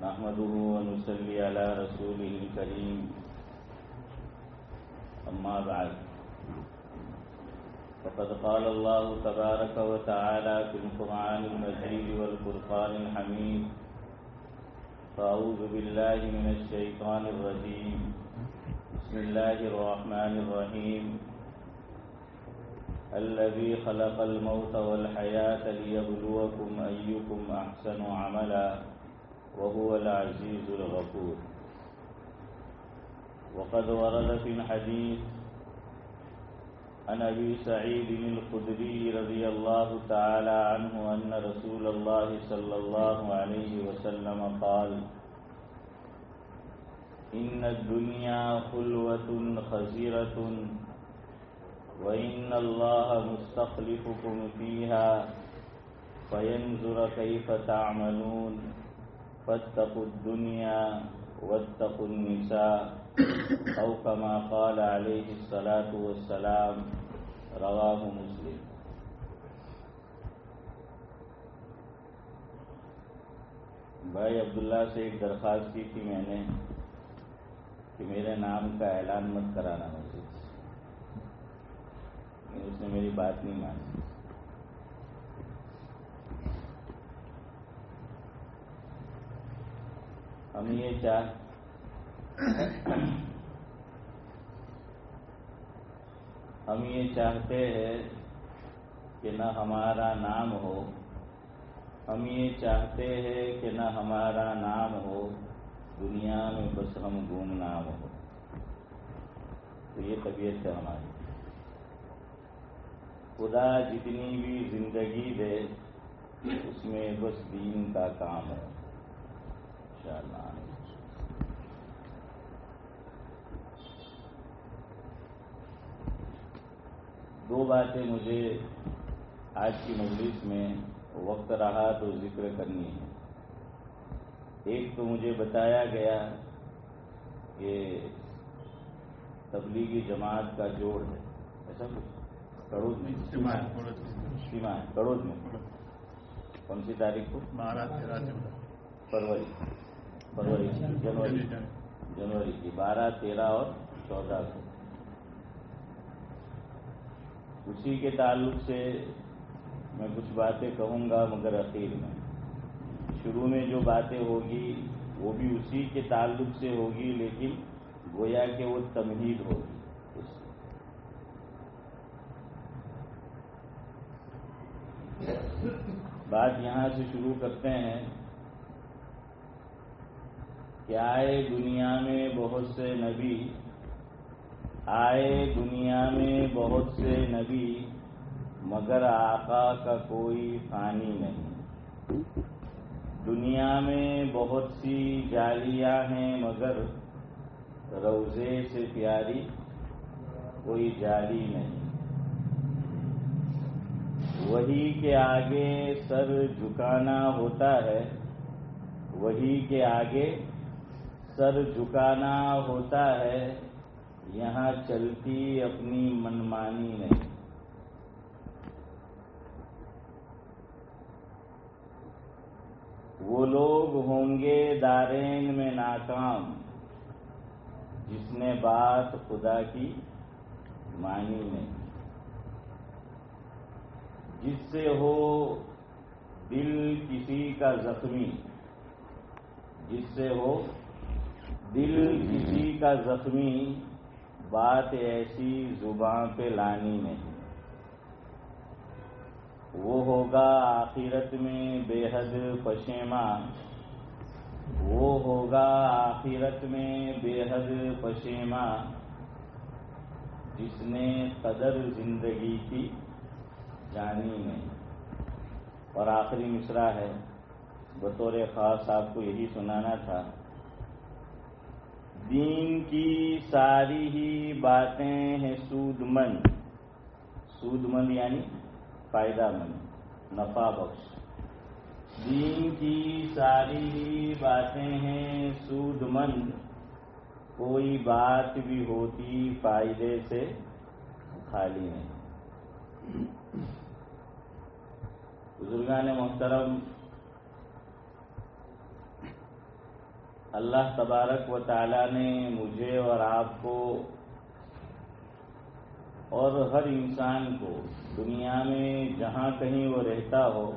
نحمده ونصلي على رسوله الكريم أما بعد فقد قال الله تبارك وتعالى في القرآن المجيد والفرقان الحميد فأعوذ بالله من الشيطان الرجيم بسم الله الرحمن الرحيم الذي خلق الموت والحياة ليبلوكم أيكم أحسن عملا وهو العزيز الغفور. وقد ورد في الحديث عن أبي سعيد الخدري رضي الله تعالى عنه أن رسول الله صلى الله عليه وسلم قال: إن الدنيا خلوة خزيرة وإن الله مستخلفكم فيها فينظر كيف تعملون فاتقوا الدنيا واتقوا النساء أو كما قال عليه الصلاة والسلام. رواه مسلم. بھائی عبداللہ سے ایک درخواست کی تھی میں نے کہ میرے نام کا اعلان مت کرانا مسجد سے، اس نے میری بات نہیں مانی. ہم یہ چاہتے ہیں کہ نہ ہمارا نام ہو، ہم یہ چاہتے ہیں کہ نہ ہمارا نام ہو، دنیا میں بس ہم گمنام ہو. تو یہ طبیعت ہے ہماری. خدا جتنی بھی زندگی دے اس میں بس دین کا کام ہے انشاءاللہ. دو باتیں مجھے آج کی مجلس میں وقت رہا تو ذکر کرنی ہے. ایک تو مجھے بتایا گیا کہ تبلیغی جماعت کا جوڑ ہے، ایسا کچھ کڑوج میں اجتماع ہے. کڑوج میں کون سی تاریخ کو؟ 12 جنوری کی 12، 13 اور 14 کو. اسی کے تعلق سے میں کچھ باتیں کہوں گا، مگر اخیر میں شروع میں جو باتیں ہوگی وہ بھی اسی کے تعلق سے ہوگی، لیکن گویا کہ وہ تمہید ہوگی. بات یہاں سے شروع کرتے ہیں کہ آئے دنیا میں بہت سے نبی، آئے دنیا میں بہت سے نبی، مگر آقا کا کوئی فانی نہیں. دنیا میں بہت سی جالیاں ہیں مگر روضے سے پیاری کوئی جالی نہیں. وہی کے آگے سر جھکانا ہوتا ہے، وہی کے آگے سر جھکانا ہوتا ہے، یہاں چلتی اپنی منمانی نہیں. وہ لوگ ہوں گے دارین میں ناکام جس نے بات خدا کی مانی نہیں. جس سے ہو دل کسی کا زخمی، جس سے ہو دل کسی کا زخمی، بات ایسی زباں پہ لانی نہیں. وہ ہوگا آخرت میں بے حد پشیماں، وہ ہوگا آخرت میں بے حد پشیماں، جس نے قدر زندگی کی جانی نہیں. اور آخری مصرع ہے، بطور خاص آپ کو یہی سنانا تھا. دین کی ساری ہی باتیں ہیں سود مند، سود مند یعنی فائدہ مند، نفع بخش. دین کی ساری ہی باتیں ہیں سود مند، کوئی بات بھی ہوتی فائدے سے خالی نہیں. بزرگان محترم، اللہ تبارک و تعالیٰ نے مجھے اور آپ کو اور ہر انسان کو دنیا میں جہاں کہیں وہ رہتا ہو،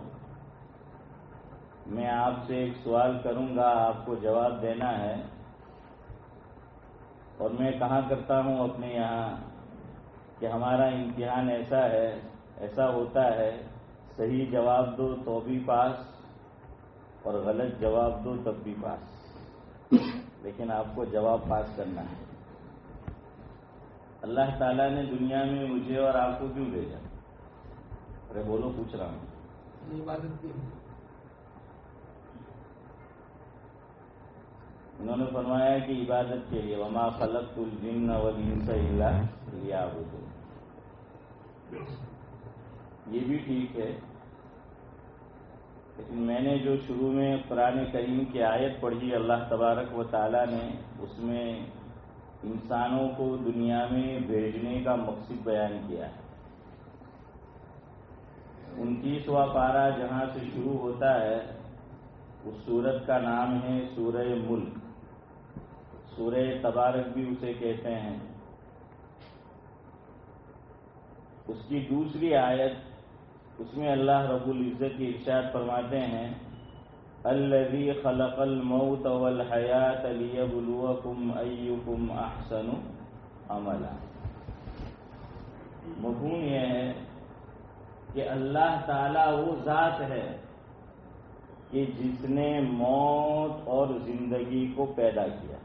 میں آپ سے ایک سوال کروں گا، آپ کو جواب دینا ہے۔ اور میں کہا کرتا ہوں اپنے یہاں کہ ہمارا امتحان ایسا ہے، ایسا ہوتا ہے، صحیح جواب دو تو بھی پاس اور غلط جواب دو تب بھی پاس، لیکن آپ کو جواب پاس کرنا ہے۔ اللہ تعالیٰ نے دنیا میں مجھے اور آپ کو کیوں بھیجا؟ ارے بولو، پوچھ رہا ہوں۔ عبادت کی انہوں نے فرمایا کہ عبادت کے لیے، وما خلقت الجن والانس الا لیعبدون۔ یہ بھی ٹھیک ہے، لیکن میں نے جو شروع میں قرآن کریم کی آیت پڑھی اللہ تبارک و تعالیٰ نے، اس میں انسانوں کو دنیا میں بھیجنے کا مقصد بیان کیا ہے۔ 29واں پارہ جہاں سے شروع ہوتا ہے اس سورت کا نام ہے سورہ ملک، سورہ تبارک بھی اسے کہتے ہیں۔ اس کی دوسری آیت، اس میں اللہ رب العزت کی ارشاد فرماتے ہیں، الذی خلق الموت والحیات لیبلوکم ایکم احسن عملا۔ مفہوم یہ ہے کہ اللہ تعالیٰ وہ ذات ہے کہ جس نے موت اور زندگی کو پیدا کیا۔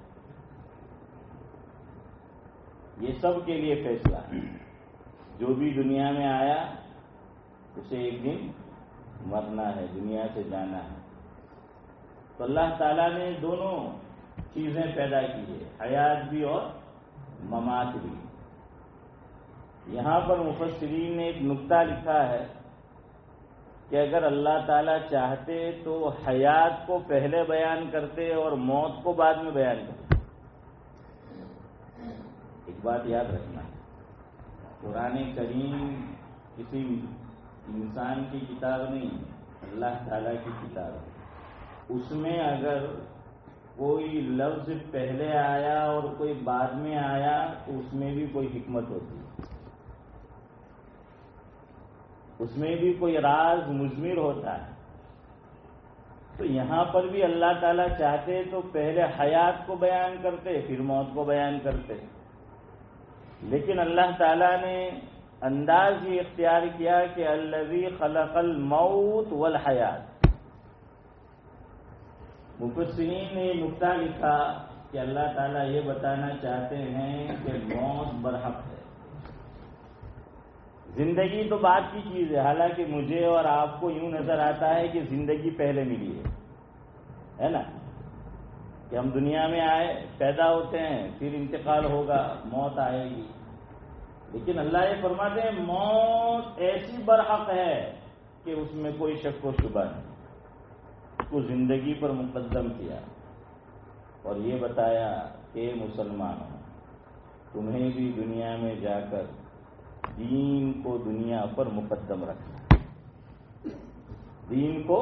یہ سب کے لیے فیصلہ ہے، جو بھی دنیا میں آیا اسے ایک دن مرنا ہے، دنیا سے جانا ہے۔ تو اللہ تعالیٰ نے دونوں چیزیں پیدا کی ہے، حیات بھی اور ممات بھی۔ یہاں پر مفسرین نے ایک نکتہ لکھا ہے کہ اگر اللہ تعالیٰ چاہتے تو حیات کو پہلے بیان کرتے اور موت کو بعد میں بیان کرتے۔ ایک بات یاد رکھنا ہے، قرآن کریم کسی انسان کی کتاب نہیں، اللہ تعالیٰ کی کتاب ہے۔ اس میں اگر کوئی لفظ پہلے آیا اور کوئی بعد میں آیا تو اس میں بھی کوئی حکمت ہوتی ہے، اس میں بھی کوئی راز مضمر ہوتا ہے۔ تو یہاں پر بھی اللہ تعالیٰ چاہتے تو پہلے حیات کو بیان کرتے پھر موت کو بیان کرتے، لیکن اللہ تعالیٰ نے انداز یہ اختیار کیا کہ الذی خلق الموت والحیات۔ مفسرین نے نکتہ لکھا کہ اللہ تعالیٰ یہ بتانا چاہتے ہیں کہ موت برحق ہے، زندگی تو بعد کی چیز ہے۔ حالانکہ مجھے اور آپ کو یوں نظر آتا ہے کہ زندگی پہلے ملی ہے نا، کہ ہم دنیا میں آئے، پیدا ہوتے ہیں، پھر انتقال ہوگا، موت آئے گی۔ لیکن اللہ یہ فرماتے ہیں موت ایسی برحق ہے کہ اس میں کوئی شک و شبہ نہیں، اس کو زندگی پر مقدم کیا اور یہ بتایا کہ مسلمانوں، تمہیں بھی دنیا میں جا کر دین کو دنیا پر مقدم رکھنا، دین کو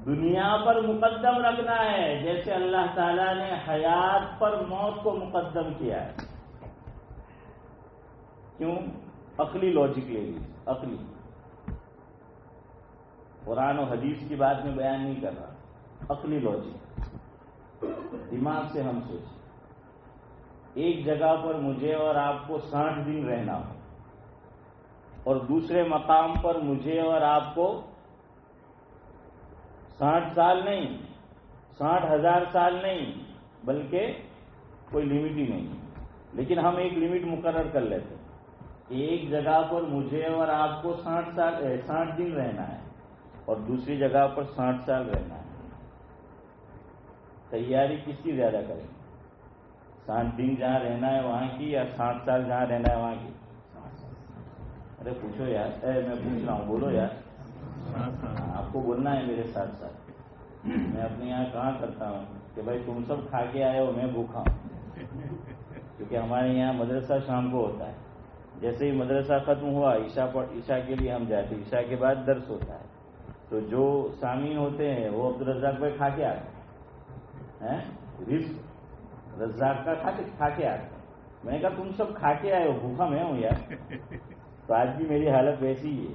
دنیا پر مقدم رکھنا ہے، جیسے اللہ تعالیٰ نے حیات پر موت کو مقدم کیا ہے۔ کیوں؟ عقلی لاجک لے لیجیے، عقلی، قرآن و حدیث کی بات میں بیان نہیں کر رہا، عقلی لاجک، دماغ سے ہم سوچیں۔ ایک جگہ پر مجھے اور آپ کو 60 دن رہنا ہو اور دوسرے مقام پر مجھے اور آپ کو 60 سال نہیں، 60,000 سال نہیں، بلکہ کوئی لمٹ ہی نہیں، لیکن ہم ایک لمٹ مقرر کر لیتے، ایک جگہ پر مجھے اور آپ کو 60 دن رہنا ہے اور دوسری جگہ پر 60 سال رہنا ہے۔ تیاری کس کی زیادہ کریں گے؟ 60 دن جہاں رہنا ہے وہاں کی یا 60 سال جہاں رہنا ہے وہاں کی؟ ارے پوچھو یار، میں پوچھ رہا ہوں، بولو یار، آپ کو بولنا ہے میرے ساتھ ساتھ۔ میں اپنے یہاں کہاں کرتا ہوں کہ بھائی تم سب کھا کے آئے ہو، میں بھوکا ہوں، کیونکہ ہمارے یہاں مدرسہ شام کو ہوتا ہے۔ جیسے ہی مدرسہ ختم ہوا عشاء کے لیے ہم جاتے، عشاء کے بعد درس ہوتا ہے، تو جو سامعین ہوتے ہیں وہ عبدالرزاق بھائی کھا کے آتے ہیں، رزق رزاق کا کھا کے آتے ہیں. میں نے کہا تم سب کھا کے آئے ہو, بھوکا میں ہوں یار. تو آج بھی میری حالت ویسی ہی ہے,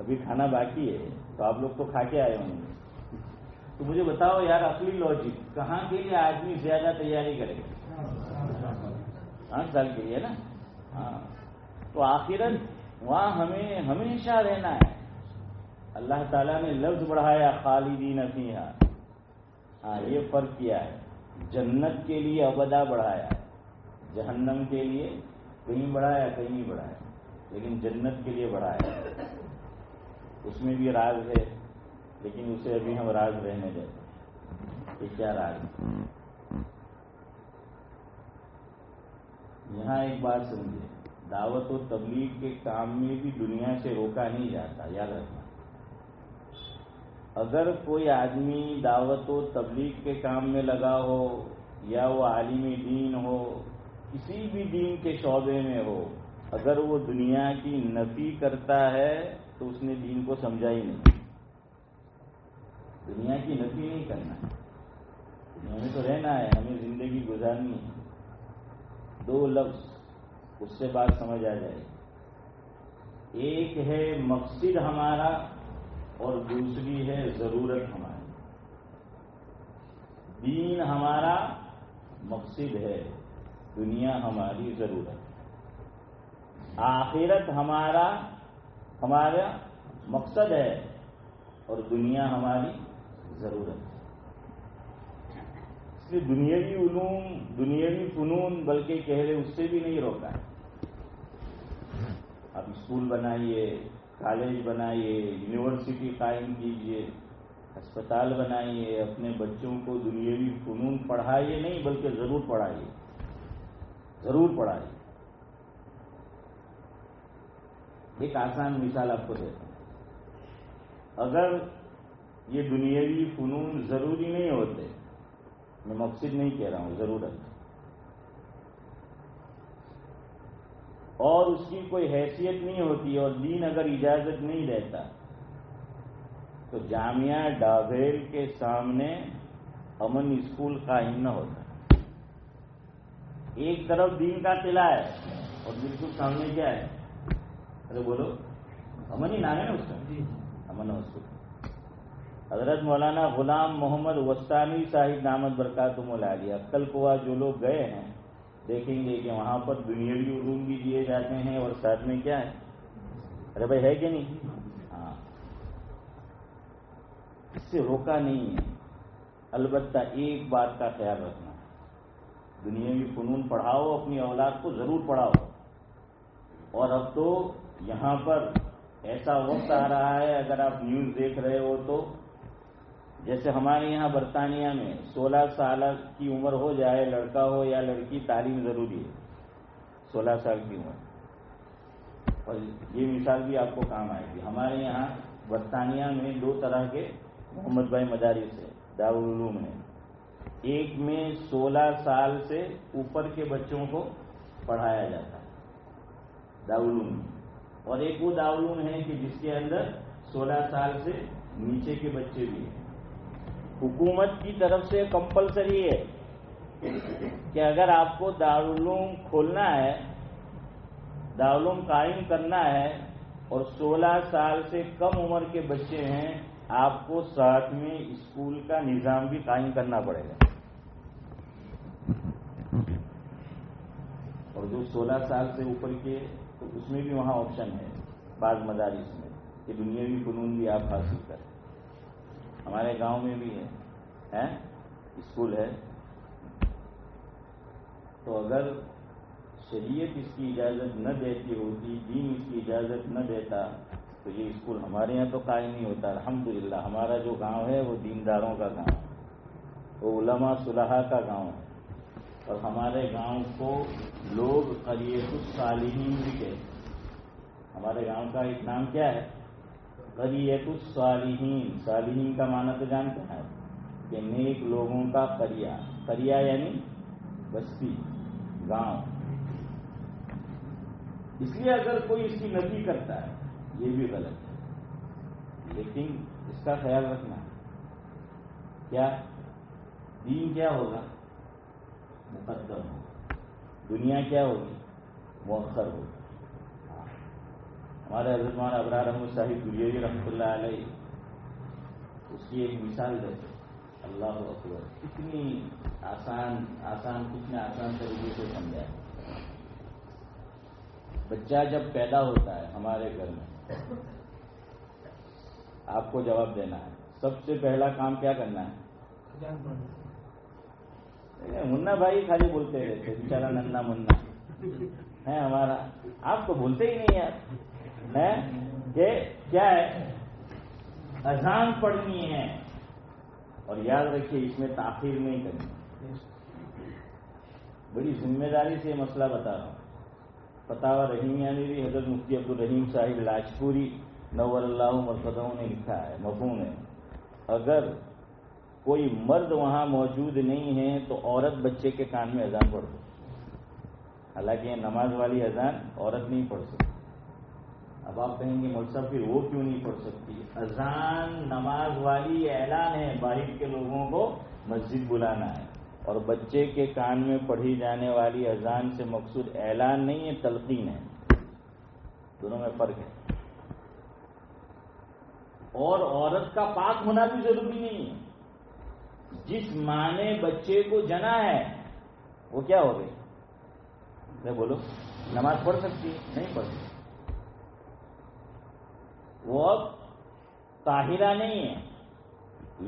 ابھی کھانا باقی ہے, تو آپ لوگ تو کھا کے آئے ہوں گے. تو مجھے بتاؤ یار, عقلی لاجک کہاں کے لیے آدمی زیادہ تیاری کرے گا؟ 5 سال کے لیے نا. ہاں, تو آخرت وہاں ہمیں ہمیشہ رہنا ہے. اللہ تعالیٰ نے لفظ بڑھایا خالدین فیہا. ہاں, یہ فرق کیا ہے. جنت کے لیے ابدا بڑھایا, جہنم کے لیے کہیں بڑھایا کہیں نہیں بڑھایا, لیکن جنت کے لیے بڑھایا. اس میں بھی راز ہے, لیکن اسے ابھی ہم راز رہنے دیتے ہیں. یہ کیا راز ہے؟ یہاں ایک بات سمجھے, دعوت و تبلیغ کے کام میں بھی دنیا سے روکا نہیں جاتا, یاد رکھنا. اگر کوئی آدمی دعوت و تبلیغ کے کام میں لگا ہو, یا وہ عالم دین ہو, کسی بھی دین کے شعبے میں ہو, اگر وہ دنیا کی نفی کرتا ہے تو اس نے دین کو سمجھا ہی نہیں. دنیا کی نفی نہیں کرنا ہے, دنیا میں تو رہنا ہے, ہمیں زندگی گزارنی ہے. 2 لفظ اس سے بات سمجھ آ جائے. ایک ہے مقصد ہمارا اور دوسری ہے ضرورت ہماری. دین ہمارا مقصد ہے, دنیا ہماری ضرورت. آخرت ہمارا مقصد ہے اور دنیا ہماری ضرورت. اس لیے دنیاوی علوم, دنیاوی فنون بلکہ کہہ رہے اس سے بھی نہیں روکا ہے. آپ اسکول بنائیے, کالج بنائیے, یونیورسٹی قائم کیجیے, ہسپتال بنائیے, اپنے بچوں کو دنیاوی فنون پڑھائیے نہیں بلکہ ضرور پڑھائیے, ضرور پڑھائیے. ایک آسان مثال آپ کو دیتا ہوں. اگر یہ دنیاوی فنون ضروری نہیں ہوتے, میں مقصد نہیں کہہ رہا ہوں, ضرورت, اور اس کی کوئی حیثیت نہیں ہوتی, اور دین اگر اجازت نہیں دیتا, تو جامعہ ڈابھیل کے سامنے امن اسکول قائم نہ ہوتا. ایک طرف دین کا قلعہ ہے اور بالکل سامنے کیا ہے؟ ارے بولو, امن ہی نام ہے نا اس کا, امن اسکول. حضرت مولانا غلام محمد وسطانی صاحب دامت برکاتہم العالیہ عقل قوا جو لوگ گئے ہیں دیکھیں گے کہ وہاں پر دنیاوی علوم بھی دیے جاتے ہیں اور ساتھ میں کیا ہے. ارے بھائی ہے کہ نہیں؟ ہاں, اس سے روکا نہیں ہے. البتہ ایک بات کا خیال رکھنا, دنیاوی فنون پڑھاؤ, اپنی اولاد کو ضرور پڑھاؤ. اور اب تو یہاں پر ایسا وقت آ رہا ہے, اگر آپ نیوز دیکھ رہے ہو تو جیسے ہمارے یہاں برطانیہ میں 16 سال کی عمر ہو جائے, لڑکا ہو یا لڑکی, تعلیم ضروری ہے. 16 سال کی عمر. اور یہ مثال بھی آپ کو کام آئے گی. ہمارے یہاں برطانیہ میں 2 طرح کے محمد بھائی مدارس ہے, دارالعلوم ہے. ایک میں 16 سال سے اوپر کے بچوں کو پڑھایا جاتا ہے, دارالعلوم. اور ایک وہ دارالعلوم ہے کہ جس کے اندر 16 سال سے نیچے کے بچے بھی ہیں. حکومت کی طرف سے کمپلسری ہے کہ اگر آپ کو دارالعلوم کھولنا ہے, دارالعلوم قائم کرنا ہے, اور 16 سال سے کم عمر کے بچے ہیں, آپ کو ساتھ میں اسکول کا نظام بھی قائم کرنا پڑے گا. اور جو 16 سال سے اوپر کے, تو اس میں بھی وہاں آپشن ہے بعض مدارس میں کہ دنیاوی فنون بھی آپ حاصل کریں. ہمارے گاؤں میں بھی ہے اسکول ہے. تو اگر شریعت اس کی اجازت نہ دیتی ہوتی, دین اس کی اجازت نہ دیتا, تو یہ اسکول ہمارے یہاں تو قائم نہیں ہوتا. الحمدللہ ہمارا جو گاؤں ہے وہ دینداروں کا گاؤں ہے, وہ علماء صلحاء کا گاؤں ہے. اور ہمارے گاؤں کو لوگ قریۃ الصالحین بھی کہتے ہیں. ہمارے گاؤں کا ایک نام کیا ہے؟ قریۃ الصالحین. صالحین کا معنی تو جانتے ہیں کہ نیک لوگوں کا قریہ. قریہ یعنی بستی, گاؤں. اس لیے اگر کوئی اس کی نفی کرتا ہے یہ بھی غلط ہے, لیکن اس کا خیال رکھنا کیا دین کیا ہوگا؟ مقدم ہوگا. دنیا کیا ہوگی؟ مؤخر ہوگی. ہمارے حضرت مولانا ابرار احمد صاحب گلیری رحمۃ اللہ علیہ اس کی ایک مثال دیتے. اللہ اکبر، کتنی آسان کتنے آسان طریقے سے سمجھا ہے. بچہ جب پیدا ہوتا ہے ہمارے گھر میں، آپ کو جواب دینا ہے. سب سے پہلا کام کیا کرنا ہے؟ منا بھائی خالی بولتے رہتے، بیچارہ ننا منا ہے ہمارا. آپ تو بولتے ہی نہیں یار. ہے کہ کیا ہے؟ اذان پڑھنی ہے. اور یاد رکھیے اس میں تاخیر نہیں کرنی. بڑی ذمہ داری سے یہ مسئلہ بتا رہا ہوں. فتاوی رحیمیہ میں بھی حضرت مفتی عبدالرحیم صاحب لاجپوری نور اللہ مرقدہ نے لکھا ہے، مفہوم ہے، اگر کوئی مرد وہاں موجود نہیں ہے تو عورت بچے کے کان میں اذان پڑھ دو. حالانکہ یہ نماز والی اذان عورت نہیں پڑھ سکتی. اب آپ کہیں گے مولوی صاحب پھر وہ کیوں نہیں پڑھ سکتی؟ اذان نماز والی اعلان ہے، باہر کے لوگوں کو مسجد بلانا ہے. اور بچے کے کان میں پڑھی جانے والی اذان سے مقصود اعلان نہیں ہے، تلقین ہے. دونوں میں فرق ہے. اور عورت کا پاک ہونا بھی ضروری نہیں ہے. جس ماں نے بچے کو جنا ہے وہ کیا ہو گئی؟ بولو، نماز پڑھ سکتی ہے؟ نہیں پڑھ سکتی. وہ اب طاہرہ نہیں ہے.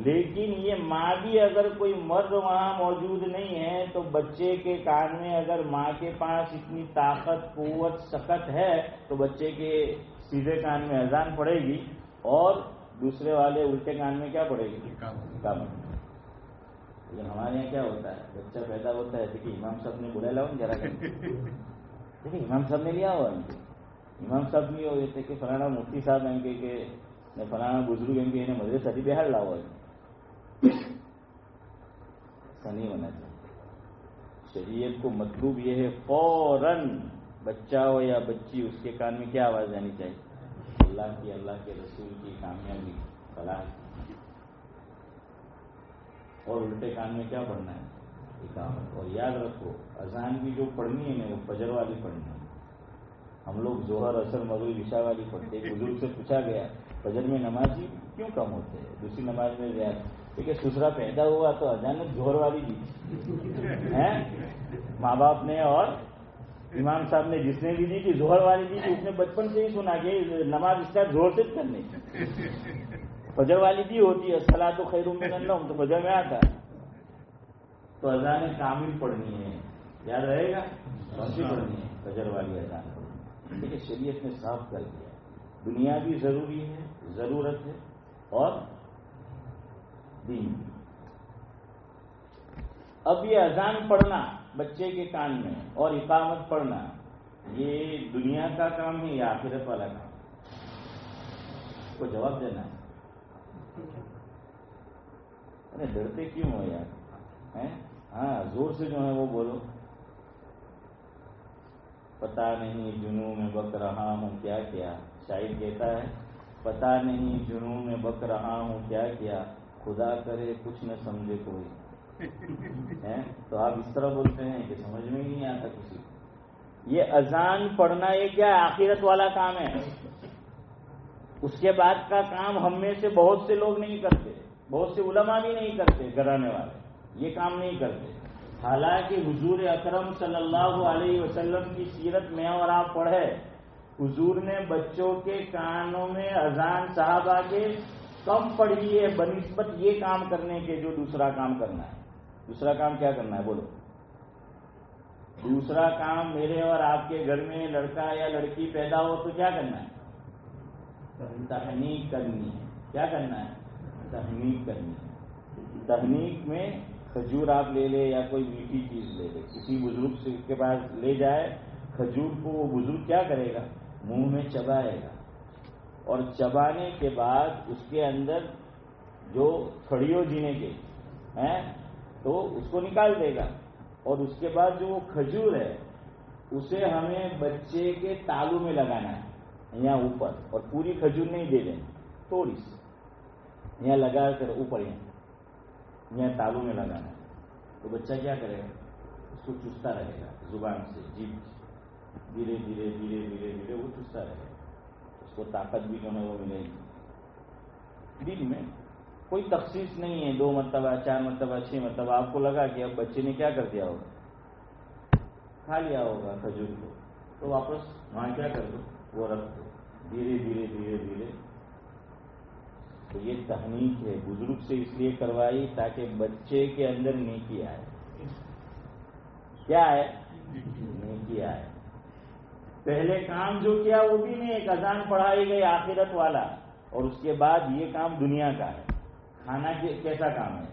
لیکن یہ ماں بھی اگر کوئی مرد وہاں موجود نہیں ہے تو بچے کے کان میں اگر ماں کے پاس اتنی طاقت قوت سکت ہے تو بچے کے سیدھے کان میں اذان پڑے گی اور دوسرے والے الٹے کان میں کیا پڑے گی؟ کام. لیکن ہمارے یہاں کیا ہوتا ہے؟ بچہ پیدا ہوتا ہے دیکھیے امام صاحب نے بلا لاؤ ذرا دیکھیے امام صاحب نے لیا ہوا. امام صاحب نہیں ہوئے تھے کہ فلانا مفتی صاحب ہیں کہ فلانا بزرگ ہیں کہ انہیں مدرسہ ساتھی بہار لاؤ. ایسا نہیں ہونا چاہیے. شریعت کو مطلوب یہ ہے فوراً بچہ ہو یا بچی اس کے کان میں کیا آواز آنی چاہیے؟ اللہ کی، اللہ کے رسول کی، کامیابی، فلاح. اور الٹے کان میں کیا پڑھنا ہے؟ اقامت. اور یاد رکھو اذان بھی جو پڑھنی ہے نا وہ فجر والی پڑھنی ہے. ہم لوگ ظہر اثر مغرب عشاء والی پڑھتے. ایک بزرگ سے پوچھا گیا فجر میں نمازی کیوں کم ہوتے ہیں، دوسری نماز میں زیادہ؟ کیونکہ سسرا پیدا ہوا تو اذان ظہر والی دی ہے ماں باپ نے اور امام صاحب نے جس نے بھی دی کہ ظہر والی دی کہ اس نے بچپن سے ہی سنا کہ نماز اس کا زور سے کرنے کی. فجر والی دی ہوتی ہے الصلاۃ خیر من النوم تو فجر میں آتا ہے. تو اذان کامل پڑھنی ہے. یاد رہے گا کون سی پڑھنی ہے؟ فجر والی اذان پڑھنی. لیکن شریعت نے صاف کر دیا دنیا بھی ضروری ہے، ضرورت ہے، اور دین بھی. اب یہ اذان پڑھنا بچے کے کان میں اور اقامت پڑھنا یہ دنیا کا کام ہے یا آخرت والا کام؟ کو جواب دینا ہے. ارے ڈرتے کیوں ہو یار؟ ہاں زور سے جو ہے وہ بولو. پتا نہیں جنوں میں بک رہا ہوں کیا کیا. شاعر کہتا ہے پتا نہیں جنوں میں بک رہا ہوں کیا کیا، خدا کرے کچھ نہ سمجھے کوئی. تو آپ اس طرح بولتے ہیں کہ سمجھ میں ہی نہیں آتا کسی کو. یہ اذان پڑھنا یہ کیا آخرت والا کام ہے. اس کے بعد کا کام ہم میں سے بہت سے لوگ نہیں کرتے، بہت سے علماء بھی نہیں کرتے، گھرانے والے یہ کام نہیں کرتے. حالانکہ حضور اکرم صلی اللہ علیہ وسلم کی سیرت میں اور آپ پڑھے حضور نے بچوں کے کانوں میں اذان صحابہ کے کم پڑھی ہے بنسبت یہ کام کرنے کے جو دوسرا کام کرنا ہے. دوسرا کام کیا کرنا ہے بولو؟ دوسرا کام میرے اور آپ کے گھر میں لڑکا یا لڑکی پیدا ہو تو کیا کرنا ہے؟ تحنیک کرنی ہے. کیا کرنا ہے؟ تحنیک کرنی ہے. تحنیک میں کھجور آپ لے لے یا کوئی میٹھی چیز لے لے، کسی بزرگ سے کے پاس لے جائے، کھجور کو وہ بزرگ کیا کرے گا؟ منہ میں چبائے گا. اور چبانے کے بعد اس کے اندر جو کھڑیوں جینے کے ہیں تو اس کو نکال دے گا. اور اس کے بعد جو وہ کھجور ہے اسے ہمیں بچے کے تالو میں لگانا ہے یہاں اوپر. اور پوری کھجور نہیں دے دیں، تھوڑی سی یہاں لگا کر اوپر یہاں تالو میں لگانا ہے. تو بچہ کیا کرے گا؟ اس کو چستا رہے گا زبان سے، جیب دھیرے دھیرے دھیرے دھیرے دھیرے وہ چستا رہے گا، اس کو طاقت بھی جو ہے وہ ملے گی۔ دن میں کوئی تخصیص نہیں ہے، 2 مرتبہ 4 مرتبہ 6 مرتبہ۔ آپ کو لگا کہ اب بچے نے کیا کر دیا ہوگا، کھا لیا ہوگا کھجور کو، تو واپس وہاں کیا کر دو، وہ رکھ دو، دھیرے دھیرے دھیرے دھیرے۔ تو یہ تحنیک ہے، بزرگ سے اس لیے کروائی تاکہ بچے کے اندر نیکی آئے۔ کیا ہے؟ نیکی آئے۔ پہلے کام جو کیا وہ بھی نہیں، ایک اذان پڑھائی گئی آخرت والا، اور اس کے بعد یہ کام دنیا کا ہے۔ کھانا کیسا کام ہے؟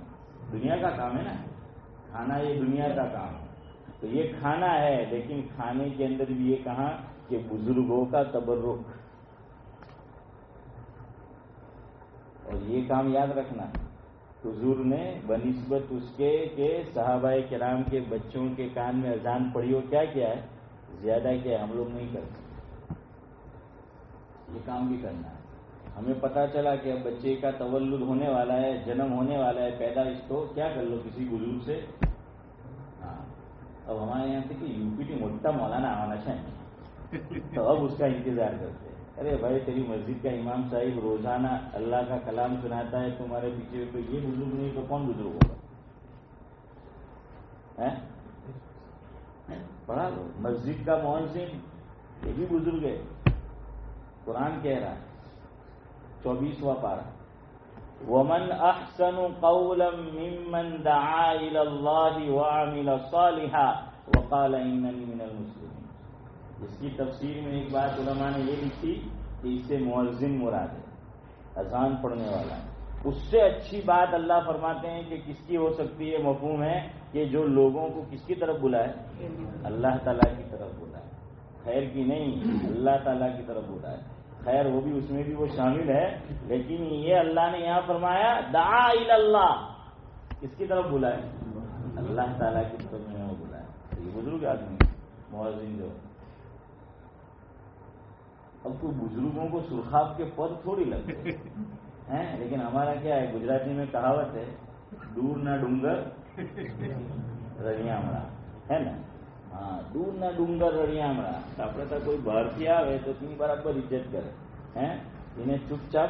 دنیا کا کام ہے نا، کھانا یہ دنیا کا کام ہے۔ تو یہ کھانا ہے، لیکن کھانے کے اندر بھی یہ کہا کہ بزرگوں کا تبرک، اور یہ کام یاد رکھنا، حضور نے بنسبت اس کے کہ صحابہ کرام کے بچوں کے کان میں اذان پڑھی ہو کیا کیا ہے، زیادہ کیا ہے، ہم لوگ نہیں کرتے، یہ کام بھی کرنا ہے۔ ہمیں پتا چلا کہ اب بچے کا تولد ہونے والا ہے، جنم ہونے والا ہے، پیدائش، تو کیا کر لو کسی بزرگ سے۔ ہاں، اب ہمارے یہاں سے کہ یو پی ٹی موٹا مولانا آنا چاہیے، تو اب اس کا انتظار کرتے ہیں۔ ارے بھائی، تیری مسجد کا امام صاحب روزانہ اللہ کا کلام سناتا ہے، تمہارے پیچھے تو یہ بزرگ نہیں تو کون بزرگ ہوگا؟ پڑھا لو، مسجد کا مؤذن یہ بھی بزرگ ہے، قرآن کہہ رہا ہے 24واں پارہ، وَمَنْ أَحْسَنُ قَوْلًا مِّمَّنْ دَعَا إِلَى اللَّهِ وَعَمِلَ صَالِحًا وَقَالَ إِنَّنِي مِنَ الْمُسْلِمِينَ۔ اس کی تفسیر میں ایک بات علماء نے یہ لکھی کہ اس سے مؤذن مراد ہے، اذان پڑھنے والا۔ اس سے اچھی بات اللہ فرماتے ہیں کہ کس کی ہو سکتی ہے، مفہوم ہے کہ جو لوگوں کو کس کی طرف بلائے، اللہ تعالیٰ کی طرف بلائے، خیر کی نہیں، اللہ تعالیٰ کی طرف بلائے۔ خیر وہ بھی اس میں بھی وہ شامل ہے، لیکن یہ اللہ نے یہاں فرمایا دعا الی اللہ، کس کی طرف بلائے، اللہ تعالیٰ کی طرف میں وہ بلائے۔ یہ بزرگ آدمی مؤذن جو، اب تو بزرگوں کو سرخاب کے پد تھوڑی لگتے ہیں، لیکن ہمارا کیا ہے، گجراتی میں کہاوت ہے، دور نہ ڈونگر رڑیاں مڑا، ہے نا؟ ہاں، دور نہ ڈونگر رڑیاں مڑا۔ આપણે તો કોઈ બહારથી આવે તો તેની બરાબર ઇજ્જત કરે, હે એને ચૂપચાપ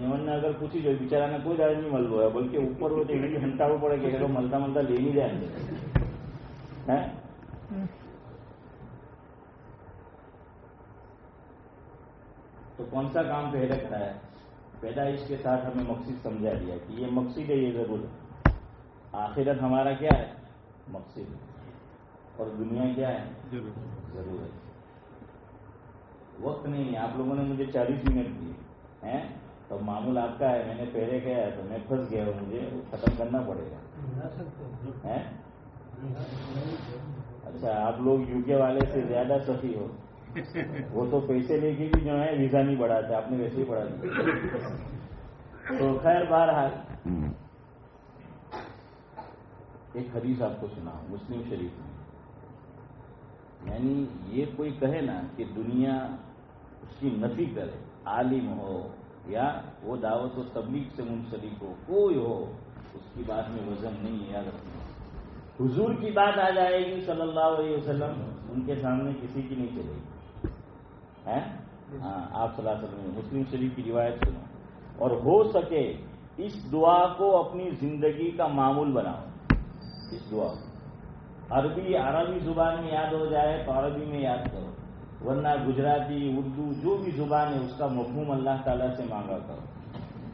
એમને અગર પૂછી જોઈએ, બિચારાને કોઈ દાડે નહીં મળવો હોય, બલકે ઉપર હોય તો એને બી હંટાવવું પડે કે એ મળતા મળતા લઈ નહીં જાય, હે। تو کون سا کام پہلے کرا ہے؟ پیدائش کے ساتھ ہمیں مقصد سمجھا دیا کہ یہ مقصد ہے، یہ ضرور ہے۔ آخرت ہمارا کیا ہے؟ مقصد، اور دنیا کیا ہے؟ ضرور ہے۔ وقت نہیں، آپ لوگوں نے مجھے 40 منٹ دیے ہیں، تو معمول آپ کا ہے، میں نے پہلے کہا ہے تو میں پھنس گیا ہوں، مجھے ختم کرنا پڑے گا۔ اچھا، آپ لوگ یو کے والے سے زیادہ سخی ہو، وہ تو پیسے لے کے بھی جو ہے ویزا نہیں بڑھاتے، آپ نے ویسے ہی بڑھا دیا۔ تو خیر، بہرحال ایک حدیث آپ کو سنا مسلم شریف میں، یعنی یہ کوئی کہے نا کہ دنیا اس کی نفی کرے، عالم ہو یا وہ دعوت و تبلیغ سے منسلک ہو، کوئی ہو، اس کی بات میں وزن نہیں ہے، یاد رکھنا۔ حضور کی بات آ جائے گی صلی اللہ علیہ وسلم، ان کے سامنے کسی کی نہیں چلے گی، ہے؟ ہاں، آپ صلی اللہ علیہ وسلم مسلم شریف کی روایت سنو، اور ہو سکے اس دعا کو اپنی زندگی کا معمول بناؤ۔ اس دعا عربی زبان میں یاد ہو جائے تو عربی میں یاد کرو، ورنہ گجراتی، اردو، جو بھی زبان ہے اس کا مفہوم اللہ تعالیٰ سے مانگا کرو۔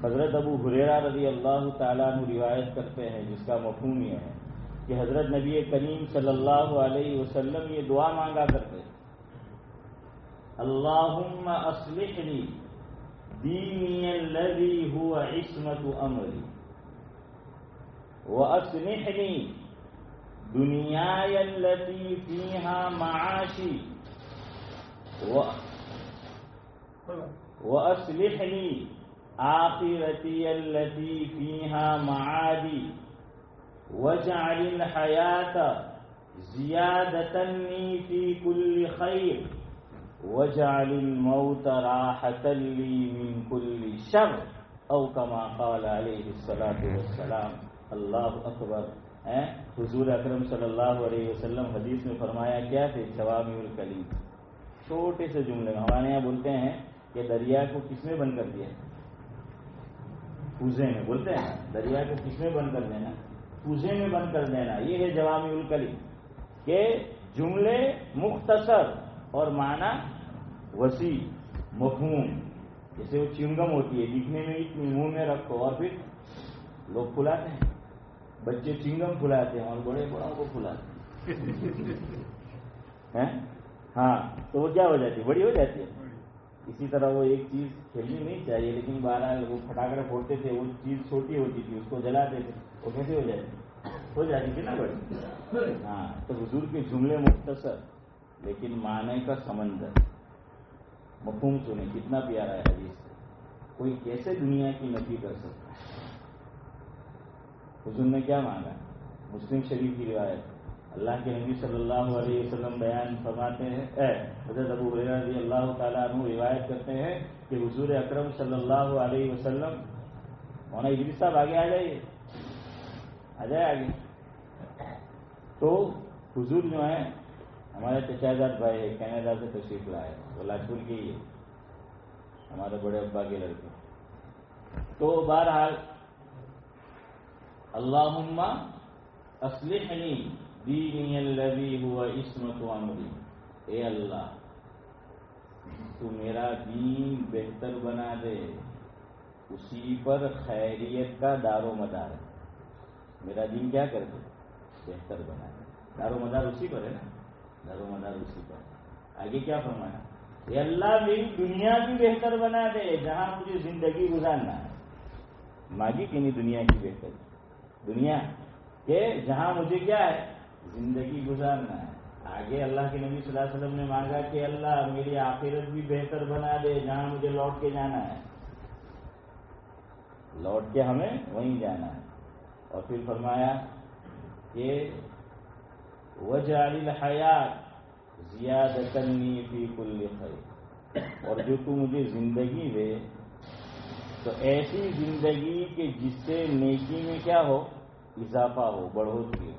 حضرت ابو ہریرہ رضی اللہ تعالیٰ عنہ روایت کرتے ہیں، جس کا مفہوم یہ ہے کہ حضرت نبی کریم صلی اللہ علیہ وسلم یہ دعا مانگا کرتے، اللہم اصلح لی دینی الذی هو عصمت امری واصلح لی دنیای التي فیہا معاشی واصلح لی آخرتی التي فیہا معادی واجعل الحیاة زیادة لی فی کل خیر واجعل الموت راحة لی من کل شر او کما قال علیہ الصلوۃ والسلام. اللہ اکبر. حضور اکرم صلی اللہ علیہ وسلم حدیث میں فرمایا کیا تھے؟ جوامع الکلم، چھوٹے سے جملے. ہمارے یہاں بولتے ہیں کہ دریا کو کس میں بند کر دیا؟ کوزے میں. بولتے ہیں دریا کو کس میں بند کر دینا؟ کوزے میں بند کر دینا. یہ ہے جوامع الکلم، کہ جملے مختصر اور معنی وسیع، مفہوم. جیسے وہ چنگم ہوتی ہے، دکھنے میں اتنی، منہ میں رکھو اور پھر لوگ کھلاتے ہیں. بچے چنگم کھلاتے ہیں اور بڑے بڑوں کو کھلاتے ہیں. ہاں تو وہ کیا ہو جاتی ہے؟ بڑی ہو جاتی ہے. اسی طرح وہ ایک چیز کھیلنی نہیں چاہیے، لیکن بہرحال وہ پٹاخے پھوڑتے تھے، وہ چیز چھوٹی ہوتی تھی، اس کو جلاتے تھے، وہ کیسے ہو جاتی تھی نا بڑی. ہاں تو حضور کے جملے مختصر لیکن معنی کا سمندر. مفہوم سنیں کتنا پیارا ہے حدیث. کوئی کیسے دنیا کی نفی کر سکتا ہے؟ حضور نے کیا مانگا؟ مسلم شریف کی روایت، اللہ کے نبی صلی اللہ علیہ وسلم بیان فرماتے ہیں، حضرت ابو ہریرہ رضی اللہ تعالیٰ عنہ روایت کرتے ہیں کہ حضور اکرم صلی اللہ علیہ وسلم. مولانا ادریس صاحب آگے آ جائیے، آ جائے آگے. تو حضور جو ہیں ہمارے چچا بھائی ہے، کینیڈا سے تشریف لائے، وہ لاجپور کے ہی ہے، ہمارے بڑے ابا کے لڑکے. تو بہرحال اللہم اصلحنی دینی الذی هو عصمت امری. اے اللہ تو میرا دین بہتر بنا دے، اسی پر خیریت کا دار و مدار ہے. میرا دین کیا کر دے؟ بہتر بنا دے. دار و مدار اسی پر ہے نا، دار و مدار اسی پر. آگے کیا فرمایا؟ اے اللہ میری دنیا بھی بہتر بنا دے جہاں مجھے زندگی گزارنا ہے. مانگی کہ نہیں دنیا کی بہتری؟ دنیا کہ جہاں مجھے کیا ہے؟ زندگی گزارنا ہے. آگے اللہ کے نبی صلی اللہ علیہ وسلم نے مانگا کہ اللہ میری آخرت بھی بہتر بنا دے جہاں مجھے لوٹ کے جانا ہے. لوٹ کے ہمیں وہیں جانا ہے. اور پھر فرمایا کہ وَجْعَلِ الْحَيَاةَ زِيَادَةً لِّي فِي كُلِّ خَيْرٍ. اور جو تو مجھے زندگی دے تو ایسی زندگی کہ جس سے نیکی میں کیا ہو؟ اضافہ ہو، بڑھوتری ہو.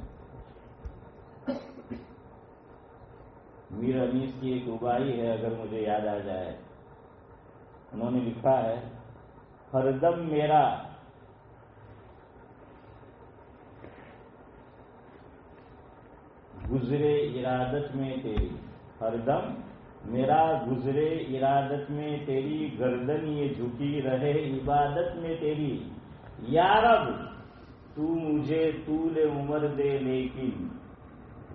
میر انیس کی ایک ربائی ہے، اگر مجھے یاد آ جائے، انہوں نے لکھا ہے، ہر دم میرا گزرے ارادت میں تیری، ہر دم میرا گزرے ارادت میں تیری، گردن یہ جھکی رہے عبادت میں تیری. یا رب تو مجھے طول عمر دے لیکن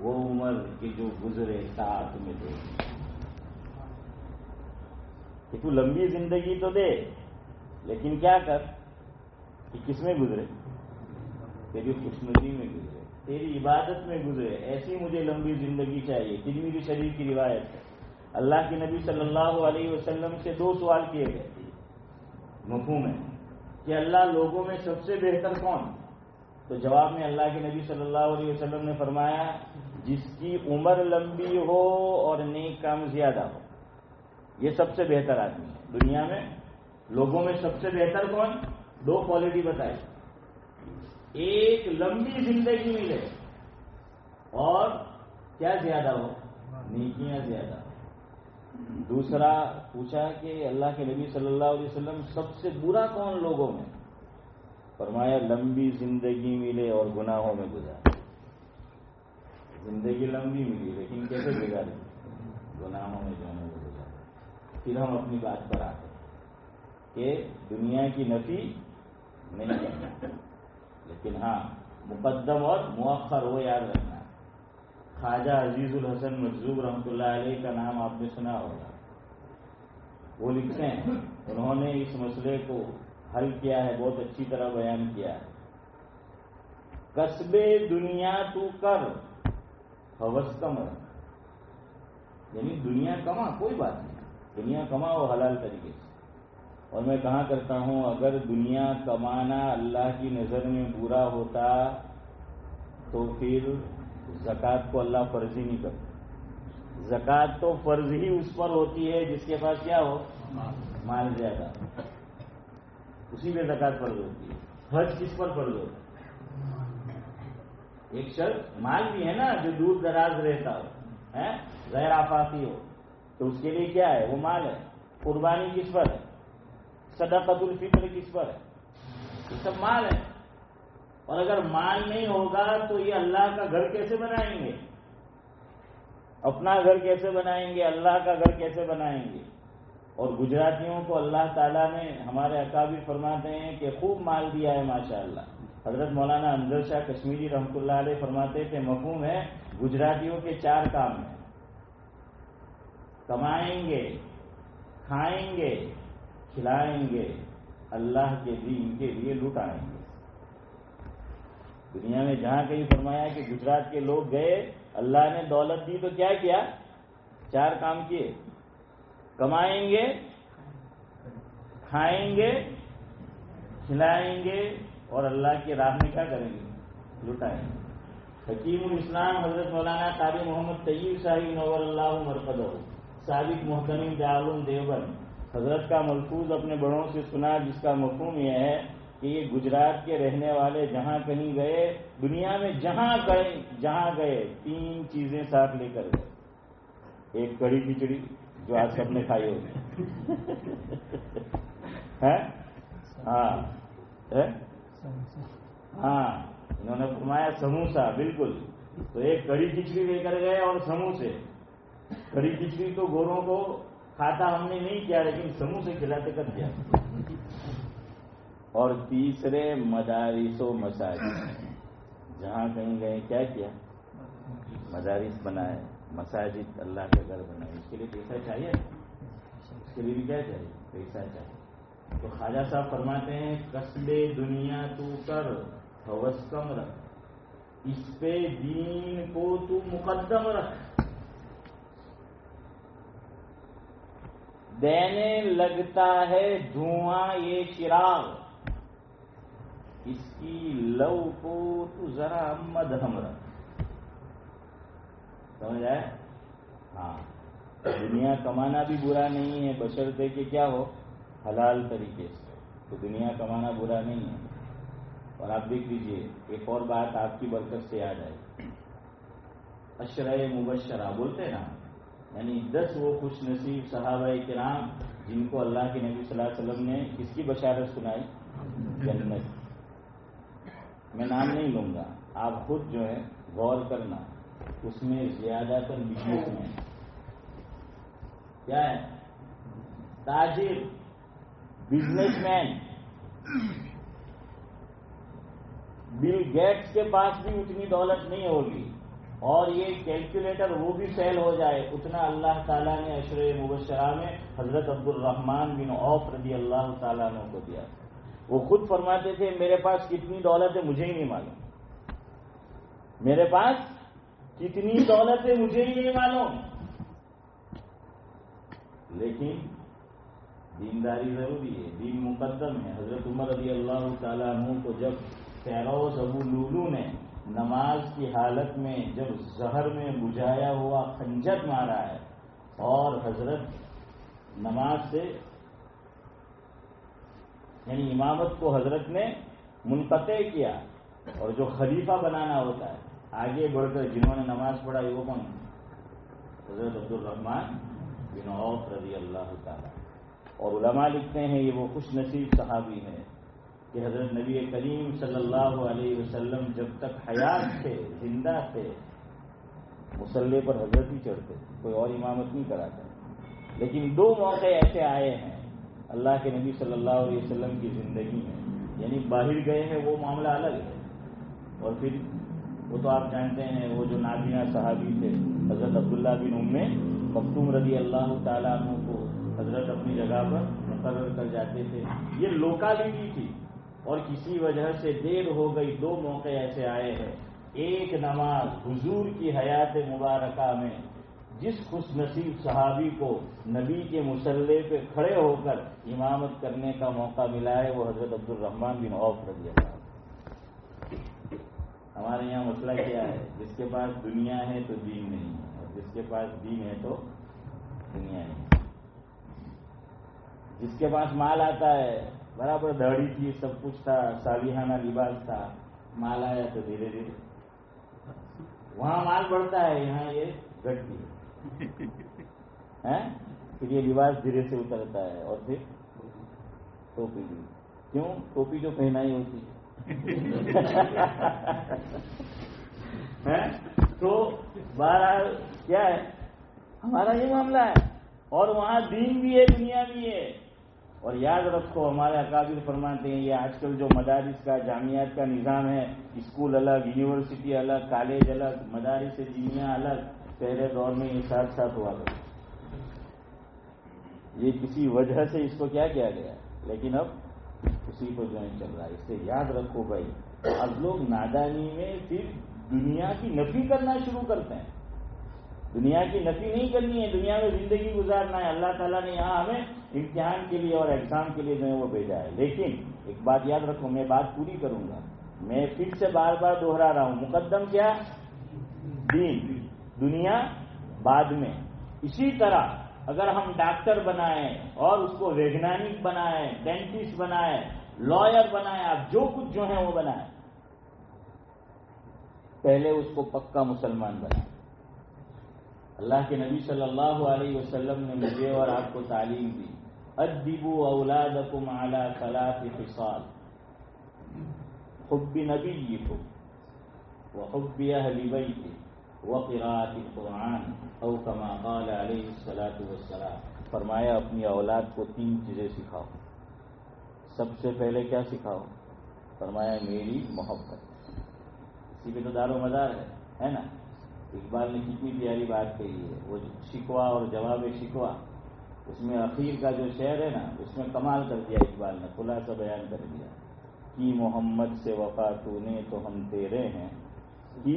وہ عمر کی جو گزرے ساتھ میں دے. کہ تو لمبی زندگی تو دے لیکن کیا کر کہ کس میں گزرے؟ تیری خوشنودی میں گزرے، تیری عبادت میں گزرے. ایسی مجھے لمبی زندگی چاہیے. ترمذی شریف کی روایت ہے، اللہ کے نبی صلی اللہ علیہ وسلم سے 2 سوال کیے گئے. مفہوم ہے کہ اللہ لوگوں میں سب سے بہتر کون؟ تو جواب میں اللہ کے نبی صلی اللہ علیہ وسلم نے فرمایا جس کی عمر لمبی ہو اور نیک کام زیادہ ہو، یہ سب سے بہتر آدمی ہے دنیا میں. لوگوں میں سب سے بہتر کون؟ 2 کوالٹی بتائی. ایک لمبی زندگی ملے اور کیا زیادہ ہو؟ نیکیاں زیادہ ہو. دوسرا پوچھا کہ اللہ کے نبی صلی اللہ علیہ وسلم سب سے برا کون لوگوں میں؟ فرمایا لمبی زندگی ملے اور گناہوں میں گزارے. زندگی لمبی ملی لیکن کیسے گزاری؟ گناہوں میں جانے میں گزارے. پھر ہم اپنی بات پر آتے ہیں کہ دنیا کی نفی نہیں کرنا، لیکن ہاں مقدم اور مؤخر وہ یاد رکھنا. خواجہ عزیز الحسن مجذوب رحمۃ اللہ علیہ کا نام آپ نے سنا ہوگا. وہ لکھتے ہیں انہوں نے اس مسئلے کو حل کیا ہے، بہت اچھی طرح بیان کیا ہے. کسب دنیا تو کر ہوس کم، یعنی دنیا کما، کوئی بات نہیں، دنیا کماؤ حلال طریقے سے. اور میں کہا کرتا ہوں اگر دنیا کمانا اللہ کی نظر میں برا ہوتا تو پھر زکوٰۃ کو اللہ فرض ہی نہیں کرتا. زکوٰۃ تو فرض ہی اس پر ہوتی ہے جس کے پاس کیا ہو؟ مال زیادہ. اسی پہ زکات فرض ہوتی ہے. حج کس پر فرض ہوتا ہے؟ ایک شخص مال بھی ہے نا جو دور دراز رہتا ہو، غیر آفاقی ہو، تو اس کے لیے کیا ہے؟ وہ مال ہے. قربانی کس پر ہے؟ صدقۃ الفطر کس پر ہے؟ یہ سب مال ہے. اور اگر مال نہیں ہوگا تو یہ اللہ کا گھر کیسے بنائیں گے؟ اپنا گھر کیسے بنائیں گے؟ اللہ کا گھر کیسے بنائیں گے؟ اور گجراتیوں کو اللہ تعالیٰ نے، ہمارے اکابر فرماتے ہیں کہ خوب مال دیا ہے ماشاءاللہ. حضرت مولانا انظر شاہ کشمیری رحمۃ اللہ علیہ فرماتے تھے مفہوم ہے گجراتیوں کے 4 کام ہیں: کمائیں گے، کھائیں گے، کھلائیں گے، اللہ کے دین کے لیے لٹائیں گے. دنیا میں جہاں کہیں فرمایا کہ گجرات کے لوگ گئے، اللہ نے دولت دی تو کیا کیا؟ 4 کام کیے: کمائیں گے، کھائیں گے، کھلائیں گے، اور اللہ کی راہ میں کیا کریں گے؟ لٹائیں گے. حکیم الاسلام حضرت مولانا قاری محمد طیب صاحب نور اللہ مرقدہ، سابق محتمم دارالعلوم دیوبند، حضرت کا ملفوظ اپنے بڑوں سے سنا، جس کا مفہوم یہ ہے کہ یہ گجرات کے رہنے والے جہاں کہیں گئے، دنیا میں جہاں گئے 3 چیزیں ساتھ لے کر گئے. ایک کڑی کھچڑی جو آج سب نے کھائی ہوگی، ہاں انہوں نے فرمایا سموسا، بالکل. تو ایک کڑی کھچڑی لے کر گئے اور سموسے. کڑی کھچڑی تو گوروں کو کھاتا ہم نے نہیں کیا، لیکن سموسے کھلاتے کر دیا. اور تیسرے مدارس و مساجد، جہاں کہیں گئے کیا کیا؟ مدارس بنائے، مساجد، اللہ کے گھر بنائے. اس کے لیے پیسہ چاہیے، اس کے لیے بھی کیا چاہیے؟ پیسہ چاہیے. تو خواجہ صاحب فرماتے ہیں قصد دنیا تو کر ہوس کم رکھ، اس پہ دین کو تو مقدم رکھ. دینے لگتا ہے دھواں یہ چراغ، اس کی لو کو تو ذرا مدھم رکھ. سمجھ آئے؟ ہاں، دنیا کمانا بھی برا نہیں ہے، بشرطے کہ کیا ہو؟ حلال طریقے سے. تو دنیا کمانا برا نہیں ہے. اور آپ دیکھ لیجئے ایک اور بات آپ کی برکت سے یاد آئی. عشرہ مبشرہ بولتے ہیں نا، یعنی 10 وہ خوش نصیب صحابہ کرام جن کو اللہ کے نبی صلی اللہ علیہ وسلم نے کس کی بشارت سنائی؟ جنت. میں نام نہیں لوں گا، آپ خود جو ہے غور کرنا. اس میں زیادہ تر بزنس میں کیا ہے؟ تاجر، بزنس مین. بل گیٹس کے پاس بھی اتنی دولت نہیں ہوگی، اور یہ کیلکولیٹر وہ بھی فیل ہو جائے اتنا اللہ تعالیٰ نے عشرہ مبشرہ میں حضرت عبد الرحمن بن عوف رضی اللہ تعالیٰ عنہ کو دیا. وہ خود فرماتے تھے میرے پاس کتنی دولت ہے مجھے ہی نہیں معلوم، میرے پاس کتنی دولت ہے مجھے ہی نہیں معلوم، لیکن دینداری ضروری ہے، دین مقدم ہے. حضرت عمر رضی اللہ تعالیٰ عنہ کو جب فیروز ابو لولو نے نماز کی حالت میں جب زہر میں بجھایا ہوا خنجر مارا ہے، اور حضرت نماز سے یعنی امامت کو حضرت نے منقطع کیا، اور جو خلیفہ بنانا ہوتا ہے آگے بڑھ کر جنہوں نے نماز پڑھائی وہ کون؟ حضرت عبد الرحمن بن عوف رضی اللہ تعالیٰ. اور علماء لکھتے ہیں یہ وہ خوش نصیب صحابی ہیں کہ حضرت نبی کریم صلی اللہ علیہ وسلم جب تک حیات تھے، زندہ تھے، مصلی پر حضرت ہی چڑھتے، کوئی اور امامت نہیں کراتا. لیکن 2 موقع ایسے آئے ہیں اللہ کے نبی صلی اللہ علیہ وسلم کی زندگی میں، یعنی باہر گئے ہیں وہ معاملہ الگ ہے، اور پھر وہ تو آپ جانتے ہیں وہ جو نابینا صحابی تھے حضرت عبداللہ بن ام مکتوم رضی اللہ تعالیٰ عنہ کو حضرت اپنی جگہ پر مقرر کر جاتے تھے. یہ لوکالٹی تھی اور کسی وجہ سے دیر ہو گئی. 2 موقع ایسے آئے ہیں. ایک نماز حضور کی حیات مبارکہ میں جس خوش نصیب صحابی کو نبی کے مصلی پہ کھڑے ہو کر امامت کرنے کا موقع ملا ہے وہ حضرت عبد الرحمن بن عوف رضی اللہ عنہ. ہمارے یہاں مسئلہ کیا ہے؟ جس کے پاس دنیا ہے تو دین نہیں ہے، اور جس کے پاس دین ہے تو دنیا نہیں. جس کے پاس مال آتا ہے برابر داڑھی تھی, سب کچھ تھا, صالحانہ لباس تھا. مال آیا تو دھیرے دھیرے وہاں مال بڑھتا ہے, یہاں یہ گھٹتی ہے. پھر یہ لباس دھیرے سے اترتا ہے, اور پھر ٹوپی بھی. کیوں؟ ٹوپی جو پہنائی ہوتی ہے. تو بہرحال کیا ہے, ہمارا یہ معاملہ ہے. اور وہاں دین بھی ہے, دنیا بھی ہے. اور یاد رکھو, ہمارے اکابر فرماتے ہیں, یہ آج کل جو مدارس کا, جامعات کا نظام ہے, اسکول الگ, یونیورسٹی الگ, کالج الگ, مدارس دینیا الگ, پہلے دور میں یہ ساتھ ساتھ ہوا کرتے. یہ کسی وجہ سے اس کو کیا کیا گیا, لیکن اب اسی کو جو ہے چل رہا ہے. اس سے یاد رکھو بھائی, اب لوگ نادانی میں صرف دنیا کی نفی کرنا شروع کرتے ہیں. دنیا کی نفی نہیں کرنی ہے, دنیا میں زندگی گزارنا ہے. اللہ تعالیٰ نے یہاں ہمیں امتحان کے لیے اور ایگزام کے لیے جو ہے وہ بھیجا ہے. لیکن ایک بات یاد رکھو, میں بات پوری کروں گا, میں پھر سے بار بار دوہرا رہا ہوں, مقدم کیا؟ دین, دنیا بعد میں. اسی طرح اگر ہم ڈاکٹر بنائیں اور اس کو ویگنانک بنائیں, ڈینٹسٹ بنائیں, لائر بنائیں, آپ جو کچھ جو ہے وہ بنائیں, پہلے اس کو پکا مسلمان بنائیں. اللہ کے نبی صلی اللہ علیہ وسلم نے مجھے اور آپ کو تعلیم دی, ادبوا اولادکم علی 3 خصال, حب نبیکم وحب اہل بیتہ وقراءۃ القرآن او کما قال علیہ الصلاۃ والسلام. فرمایا اپنی اولاد کو 3 چیزیں سکھاؤ. سب سے پہلے کیا سکھاؤ؟ فرمایا میری محبت. اسی پہ تو دار و مدار ہے نا. اقبال نے کتنی پیاری بات کہی ہے, وہ شکوہ اور جواب شکوہ, اس میں اخیر کا جو شعر ہے نا, اس میں کمال کر دیا اقبال نے, خلاصہ بیان کر دیا کہ محمد سے وفا تو نے تو ہم تیرے ہیں, کہ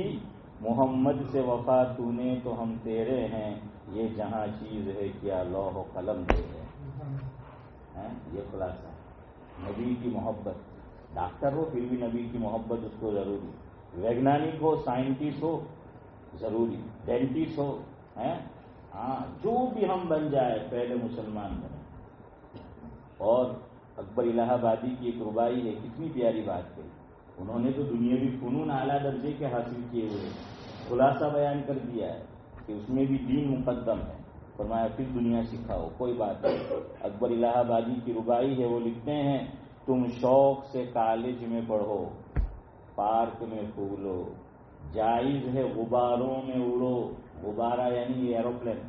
محمد سے وفا تو نے تو ہم تیرے ہیں, یہ جہاں چیز ہے کیا لوح و قلم دے ہے. یہ خلاصہ نبی کی محبت. ڈاکٹر ہو پھر بھی نبی کی محبت اس کو ضروری, ویگنانک ہو, سائنٹسٹ ہو ضروری, ڈینٹسٹ ہو, ہاں جو بھی ہم بن جائے پہلے مسلمان بنے. اور اکبر الہ آبادی کی ایک ربائی ہے, کتنی پیاری بات کہی انہوں نے, تو دنیاوی فنون اعلیٰ درجے کے حاصل کیے ہوئے, خلاصہ بیان کر دیا ہے کہ اس میں بھی دین مقدم ہے. فرمایا پھر دنیا سکھاؤ, کوئی بات نہیں. اکبر الہ آبادی کی ربائی ہے, وہ لکھتے ہیں, تم شوق سے کالج میں پڑھو, پارک میں پھولو, جائز ہے غباروں میں اڑو. غبارہ یعنی یہ ایروپلین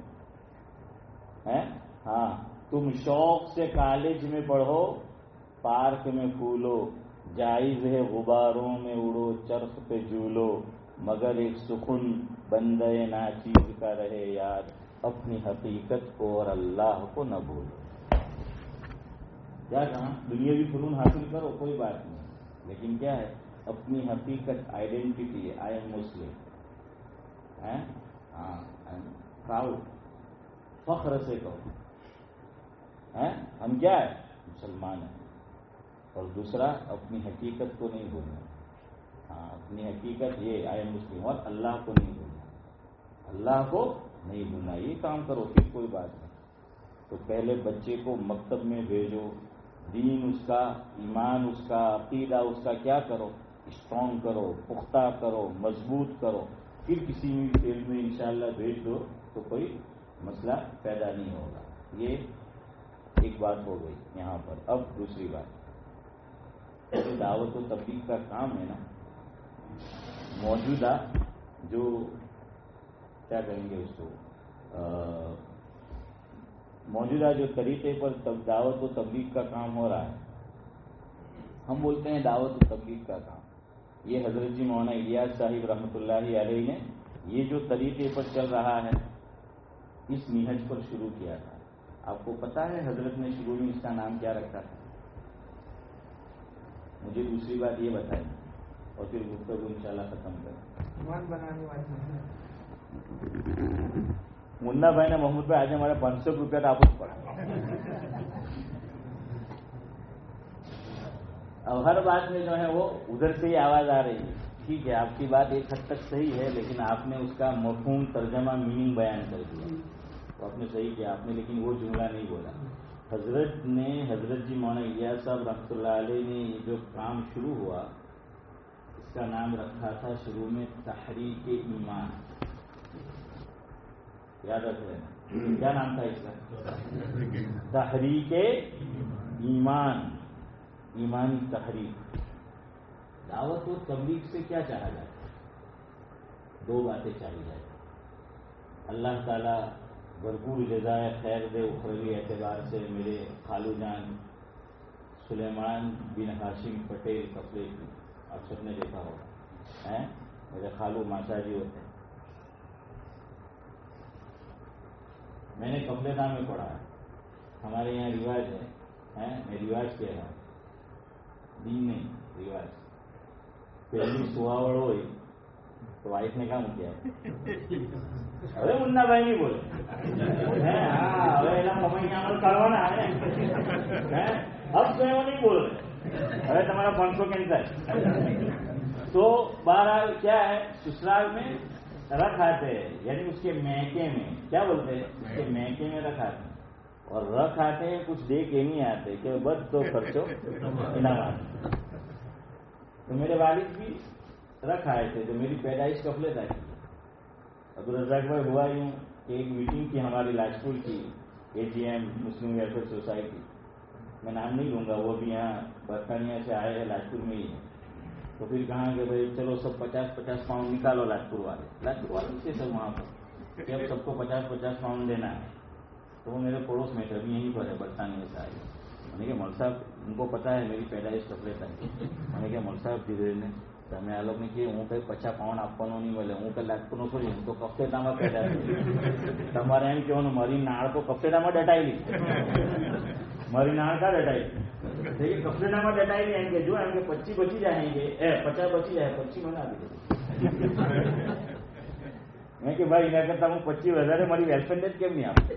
ہے. ہاں, تم شوق سے کالج میں پڑھو, پارک میں پھولو, جائز ہے غباروں میں اڑو, چرخ پہ جھولو, مگر ایک سخن بندے ناچیز کا رہے یاد, اپنی حقیقت کو اور اللہ کو نہ بھولو. کیا کہاں, دنیاوی فنون حاصل کرو کوئی بات نہیں, لیکن کیا ہے اپنی حقیقت, آئیڈینٹی ہے. آئی ایم مسلم, ہاں آئی ایم پراؤڈ, فخر سے کہو ہم کیا ہے, مسلمان ہیں. اور دوسرا اپنی حقیقت کو نہیں بھولنا. ہاں, اپنی حقیقت یہ آئی ایم مسلم, اور اللہ کو نہیں بھولنا, اللہ کو نہیں بھولنا. یہ کام کرو پھر کوئی بات نہیں. تو پہلے بچے کو مکتب میں بھیجو, دین اس کا, ایمان اس کا, عقیدہ اس کا کیا کرو, اسٹرانگ کرو, پختہ کرو, مضبوط کرو. پھر کسی بھی فیلڈ میں انشاءاللہ بھیج دو تو کوئی مسئلہ پیدا نہیں ہوگا. یہ ایک بات ہو گئی یہاں پر. اب دوسری بات, دعوت و تبلیغ کا کام ہے نا, موجودہ جو کیا کہیں گے اس کو, موجودہ جو طریقے پر دعوت و تبلیغ کا کام ہو رہا ہے, ہم بولتے ہیں دعوت و تبلیغ کا کام. یہ حضرت جی مولانا الیاس صاحب رحمۃ اللہ علیہ نے یہ جو طریقے پر چل رہا ہے, اس منہج پر شروع کیا تھا. آپ کو پتا ہے حضرت نے شروع میں اس کا نام کیا رکھا تھا؟ مجھے دوسری بات یہ بتائیں اور پھر گفتگو انشاءاللہ ختم کریں. ایمان بنانے والے منا بھائی نے محمود بھائی آج ہمارا 500 روپیہ تحفظ پڑا. اب ہر بات میں جو ہے وہ ادھر سے ہی آواز آ رہی ہے. ٹھیک ہے, آپ کی بات ایک حد تک صحیح ہے, لیکن آپ نے اس کا مفہوم, ترجمہ, میننگ بیان کر دیا. تو آپ نے صحیح کیا آپ نے, لیکن وہ جملہ نہیں بولا. حضرت جی مولانا الیاس صاحب رحمۃ اللہ علیہ نے جو کام شروع ہوا اس کا نام رکھا تھا شروع میں تحریک ایمان. یاد رکھ رہے ہیں کیا نام تھا اس کا؟ تحریک ایمان، ایمانی تحریک. دعوت و تبلیغ سے کیا چاہا جاتا ہے؟ دو باتیں چاہی جاتی. اللہ تعالیٰ بھرپور جزائے خیر دے اخروی اعتبار سے میرے خالو جان سلیمان بن ہاشم پٹیل کپڑے کی، آپ سب نے دیکھا ہوگا، میرے خالو ماشا جی ہوتے ہیں. میں نے کپڑے دام میں پڑھا ہے. ہمارے یہاں رواج ہے، میں رواج کہہ رہا ہوں، دین نہیں رواج. پہلی سواوڑ ہوئی تو وائف نے کام کیا ارے منا بھائی نہیں بولے، ہاں عمل کروانا ہے، اب تو وہ نہیں بول رہے، ارے تمہارا 500 کینسر. تو بہرحال کیا ہے، سسرال میں رکھ آتے ہیں، یعنی اس کے میکے میں کیا بولتے ہیں، اس کے میکے میں رکھ آتے ہیں اور رکھ آتے ہیں، کچھ دے کے نہیں آتے کہ بس تو خرچو انعامات. تو میرے والد بھی رکھ آئے تھے، تو میری پیدائش کپلے تک. عبدالرزاق بھائی ہوا یوں کہ ایک میٹنگ تھی ہماری لاجپور کی، AGM مسلم ویلفیئر سوسائٹی، میں نام نہیں لوں گا، وہ بھی یہاں برطانیہ سے آئے ہیں، لاجپور میں ہی ہے. تو پھر کہا کہ بھائی چلو سب 50-50 پاؤنڈ نکالو لاجپور والے سے سب وہاں پر کہ اب سب کو 50-50 پاؤنڈ دینا ہے. تو وہ میرے پڑوس میں تھے، ابھی یہیں پر ہے، برطانیہ سے آئے. میں نے کہا مول صاحب ان کو پتا ہے میری پیدائش کپڑے تک. میں نے کہا مول صاحب دھیرے نے تو ہمیں آلوگ نے کہ ہوں کہ 50 پاؤنڈ آپ کو نہیں ملے، ہوں کہ لاجپور નો છોડી હું તો કફતે દામા પેદા તમારે એમ કહેવાનું મારી નાળ તો કફતે દામા ડટાયેલી, મારી નાળ કા ડટાયેલી, કફતે દામા ડટાયેલી એમ કે જો એમ કે 25 બચી જાયંગે 50 બચી જાય, 25 મને આપી દે. મેં કે ભાઈ એના કરતા હું 25 વધારે મારી વેલફેર ને કેમ નહીં આપું.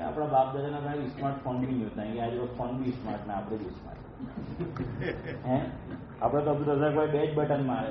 આપણા બાપ દાદાના ભાઈ સ્માર્ટફોન બી નહીં હોતા, આજે ફોન બી સ્માર્ટ ના, આપણે બી સ્માર્ટ હે. આપણે તો અબ્દુલ રઝાક ભાઈ 2 જ બટન મારે,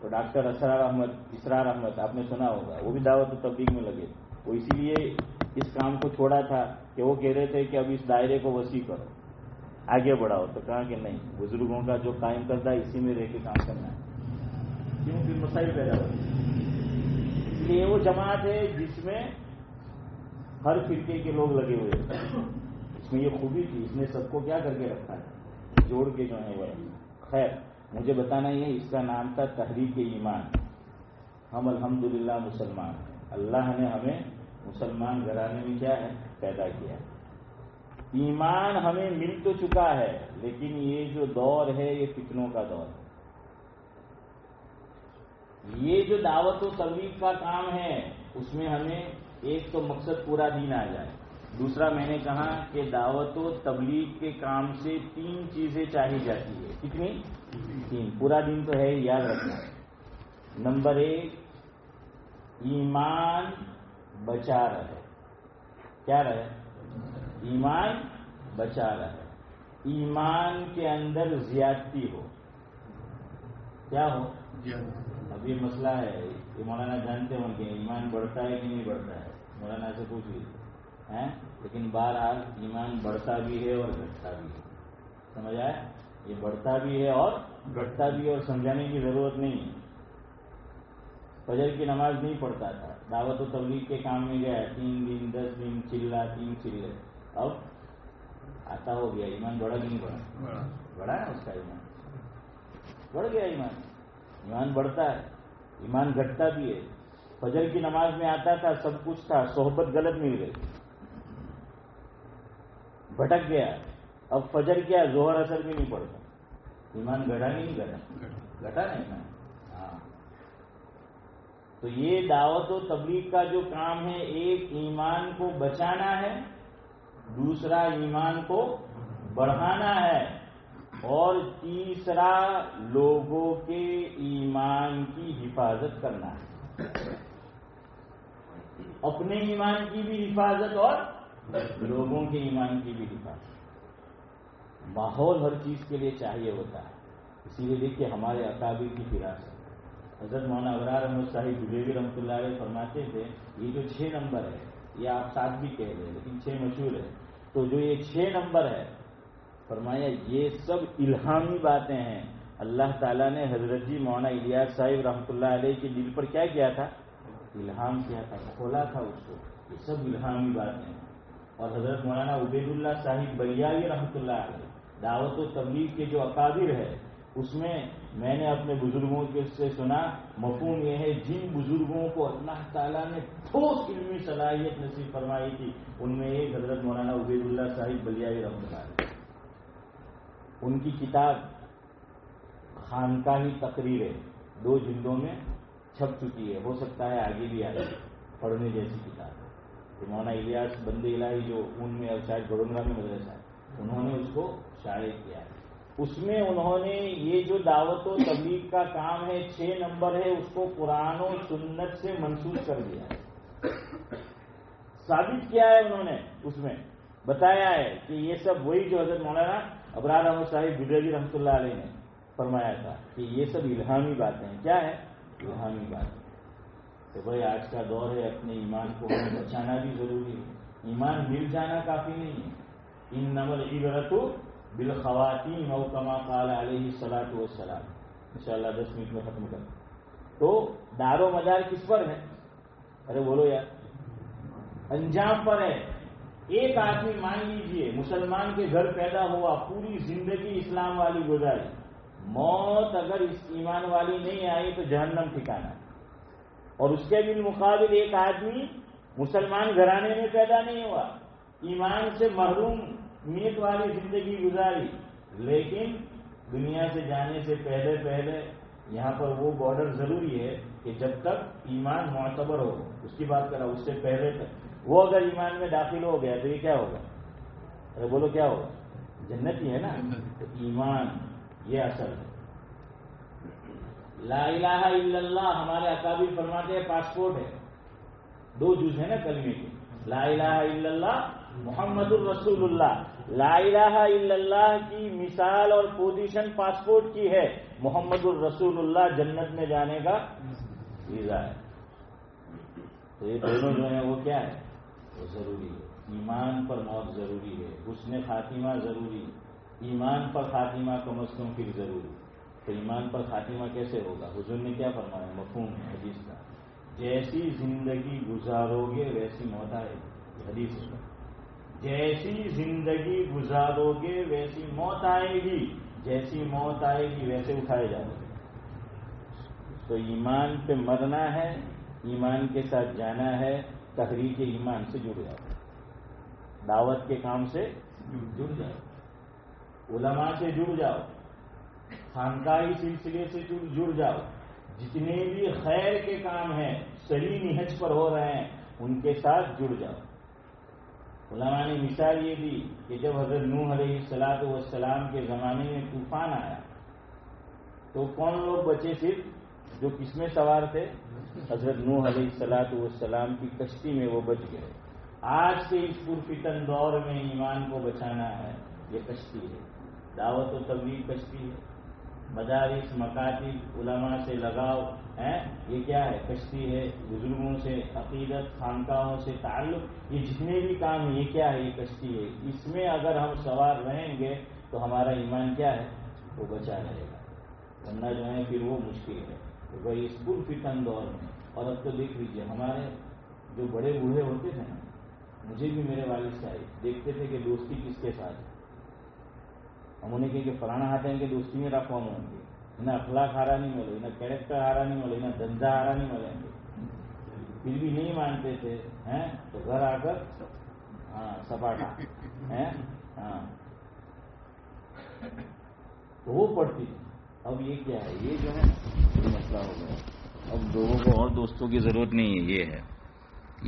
تو ڈاکٹر اسرار احمد آپ نے سنا ہوگا، وہ بھی دعوت و تبلیغ میں لگے، وہ اسی لیے اس کام کو چھوڑا تھا کہ وہ کہہ رہے تھے کہ اب اس دائرے کو وسیع کرو، آگے بڑھاؤ، تو کہا کہ نہیں، بزرگوں کا جو قائم کردہ ہے اسی میں رہ کے کام کرنا ہے، کیوں پھر مسائل پیدا ہوتے ہیں۔ اس لیے وہ جماعت ہے جس میں ہر فرقے کے لوگ لگے ہوئے ہیں، اس میں یہ خوبی تھی، اس نے سب کو کیا کر کے رکھا ہے، جوڑ کے جو ہے وہ۔ خیر مجھے بتانا ہی ہے، اس کا نام تھا تحریک ایمان۔ ہم الحمدللہ مسلمان ہیں، اللہ نے ہمیں مسلمان گھرانے میں کیا ہے پیدا کیا۔ ایمان ہمیں مل تو چکا ہے، لیکن یہ جو دور ہے یہ فتنوں کا دور ہے۔ یہ جو دعوت و تبلیغ کا کام ہے اس میں ہمیں ایک تو مقصد پورا دین آ جائے، دوسرا میں نے کہا کہ دعوت و تبلیغ کے کام سے 3 چیزیں چاہی جاتی ہے۔ کتنی؟ 3۔ پورا دین تو ہے، یاد رکھنا۔ نمبر 1 ایمان بچا رہے، کیا رہے؟ ایمان بچا رہے، ایمان کے اندر زیادتی ہو، کیا ہو؟ اب یہ مسئلہ ہے، یہ مولانا جانتے ہوں کہ ایمان بڑھتا ہے کہ نہیں بڑھتا ہے، مولانا سے پوچھ لیجیے، لیکن بہرحال ایمان بڑھتا بھی ہے اور گھٹتا بھی ہے، سمجھ آئے؟ یہ بڑھتا بھی ہے اور گھٹتا بھی ہے، اور سمجھانے کی ضرورت نہیں ہے۔ فجر کی نماز نہیں پڑھتا تھا، دعوت و تبلیغ کے کام میں گیا، 3 دن 10 دن چلا، 3 چلے، اب آتا ہو گیا، ایمان بڑھا کہ نہیں بڑھا؟ بڑھا ہے اس کا ایمان، بڑھ گیا ایمان۔ ایمان بڑھتا ہے، ایمان گھٹتا بھی ہے۔ فجر کی نماز میں آتا تھا، سب کچھ تھا، صحبت غلط مل گئی، بھٹک گیا، اب فجر کیا ظہر اثر بھی نہیں پڑتا، ایمان گھٹا نہیں گھٹا نہیں ایمان۔ ہاں، تو یہ دعوت و تبلیغ کا جو کام ہے، ایک ایمان کو بچانا ہے، دوسرا ایمان کو بڑھانا ہے، اور تیسرا لوگوں کے ایمان کی حفاظت کرنا ہے، اپنے ایمان کی بھی حفاظت اور لوگوں کے ایمان کی بھی حفاظت۔ ماحول ہر چیز کے لیے چاہیے ہوتا ہے، اسی لیے دیکھیے ہمارے اکابر کی فراست، حضرت مولانا ابرار احمد صاحب دبیوی رحمۃ اللہ علیہ فرماتے تھے، یہ جو 6 نمبر ہے، یہ آپ 7 بھی کہہ رہے ہیں لیکن 6 مشہور ہے، تو جو یہ 6 نمبر ہے، فرمایا یہ سب الہامی باتیں ہیں، اللہ تعالیٰ نے حضرت جی مولانا الیاس صاحب رحمۃ اللہ علیہ کے دل پر کیا کیا تھا؟ الہام کیا تھا، کھولا تھا اس کو، یہ سب الہامی باتیں ہیں۔ اور حضرت مولانا عبید اللہ صاحب بریائی رحمۃ اللہ علیہ دعوت و تبلیغ کے جو اکابر ہے، اس میں میں نے اپنے بزرگوں سے سنا، مفہوم یہ ہے جن بزرگوں کو اللہ تعالیٰ نے ٹھوس علمی صلاحیت نصیب فرمائی تھی، ان میں ایک حضرت مولانا عبید اللہ صاحب بریائی رحمۃ اللہ علیہ۔ ان کی کتاب خانقاہی تقریریں 2 جلدوں میں چھپ چکی ہے، ہو سکتا ہے آگے بھی آئے، پڑھنے جیسی کتاب ہے۔ تو مولانا الیاس بند الہی جو ان میں اور شاید بڑونگرہ میں مدرسہ ہے، انہوں نے اس کو شائع کیا ہے۔ اس میں انہوں نے یہ جو دعوت و تبلیغ کا کام ہے 6 نمبر ہے، اس کو قرآن و سنت سے منسوخ کر دیا ہے، ثابت کیا ہے انہوں نے، اس میں بتایا ہے کہ یہ سب وہی جو حضرت مولانا ابرار احمد صاحب دبیوی رحمۃ اللہ علیہ نے فرمایا تھا کہ یہ سب الہامی باتیں ہیں۔ کیا ہے؟ الہامی باتیں۔ تو بھائی آج کا دور ہے، اپنے ایمان کو ہمیں بچانا بھی ضروری ہے، ایمان مل جانا کافی نہیں ہے۔ انما العبرۃ بالخواتیم او کما قال علیہ الصلوۃ والسلام، انشاءاللہ 10 منٹ میں ختم کر۔ تو دار و مدار کس پر ہے؟ ارے بولو یار، انجام پر ہے۔ ایک آدمی مان لیجئے مسلمان کے گھر پیدا ہوا، پوری زندگی اسلام والی گزاری، موت اگر اس ایمان والی نہیں آئی تو جہنم ٹھکانا، اور اس کے بالمقابل ایک آدمی مسلمان گھرانے میں پیدا نہیں ہوا، ایمان سے محروم نیت والی زندگی گزاری، لیکن دنیا سے جانے سے پہلے یہاں پر وہ بارڈر ضروری ہے کہ جب تک ایمان معتبر ہو، اس کی بات کرا، اس سے پہلے تک وہ اگر ایمان میں داخل ہو گیا تو یہ کیا ہوگا؟ ارے بولو کیا ہوگا؟ جنتی ہے نا۔ تو ایمان یہ اصل ہے۔ لا الہ الا اللہ ہمارے اکابر فرماتے ہیں پاسپورٹ ہے، 2 جز ہے نا کلمے کے، لا الہ الا اللہ محمد الرسول اللہ، لا الہ الا اللہ کی مثال اور پوزیشن پاسپورٹ کی ہے، محمد الرسول اللہ جنت میں جانے کا ویزا ہے. تو یہ دونوں جو ہیں وہ کیا ہے؟ وہ ضروری ہے. ایمان پر موت ضروری ہے، حسن خاتمہ ضروری ہے. ایمان پر خاتمہ کم از کم پھر ضروری. تو ایمان پر خاتمہ کیسے ہوگا؟ حضور نے کیا فرمایا؟ مفہوم ہے حدیث کا، جیسی زندگی گزارو گے ویسی موت آئے گی. حدیث ہے، جیسی زندگی گزارو گے ویسی موت آئے گی، جیسی موت آئے گی ویسے اٹھائے جاؤ گے. تو ایمان پہ مرنا ہے، ایمان کے ساتھ جانا ہے. تحریک ایمان سے جڑ جاؤ، دعوت کے کام سے جڑ جاؤ، علماء سے جڑ جاؤ، خانقاہی سلسلے سے جڑ جاؤ. جتنے بھی خیر کے کام ہیں صحیح نہج پر ہو رہے ہیں ان کے ساتھ جڑ جاؤ. علماء نے مثال یہ دی کہ جب حضرت نوح علیہ السلام کے زمانے میں طوفان آیا تو کون لوگ بچے؟ صرف جو کس میں سوار تھے؟ حضرت نوح علیہ السلام کی کشتی میں وہ بچ گئے. آج کے اس پرفتن دور میں ایمان کو بچانا ہے، یہ کشتی ہے. دعوت و تبلیغ کشتی ہے، مدارس مکاتب علماء سے لگاؤ ہے، یہ کیا ہے؟ کشتی ہے. بزرگوں سے عقیدت، خانقاہوں سے تعلق، یہ جتنے بھی کام ہیں یہ کیا ہے؟ یہ کشتی ہے. اس میں اگر ہم سوار رہیں گے تو ہمارا ایمان کیا ہے؟ وہ بچا رہے گا، ورنہ جو ہے پھر وہ مشکل ہے. تو بھائی اس پرفتن دور میں، اور اب تو دیکھ لیجیے ہمارے جو بڑے بوڑھے ہوتے تھے نا، مجھے بھی میرے والد صاحب دیکھتے تھے کہ دوستی کس کے ساتھ. ہم انہیں کہ فلانا ہاتھ ہیں کہ دوستی میں رکھوا ہوں گے، انہیں اخلاق ہارا نہیں ملے، انہیں کیریکٹر ہارا نہیں ملے، انہیں دھندا ہارا نہیں ملیں گے. پھر بھی نہیں مانتے تھے تو گھر آ کر سپاٹا تو وہ پڑتی تھی. اب یہ کیا ہے؟ یہ جو ہے یہ مسئلہ ہو گیا. اب لوگوں کو اور دوستوں کی ضرورت نہیں ہے. یہ ہے،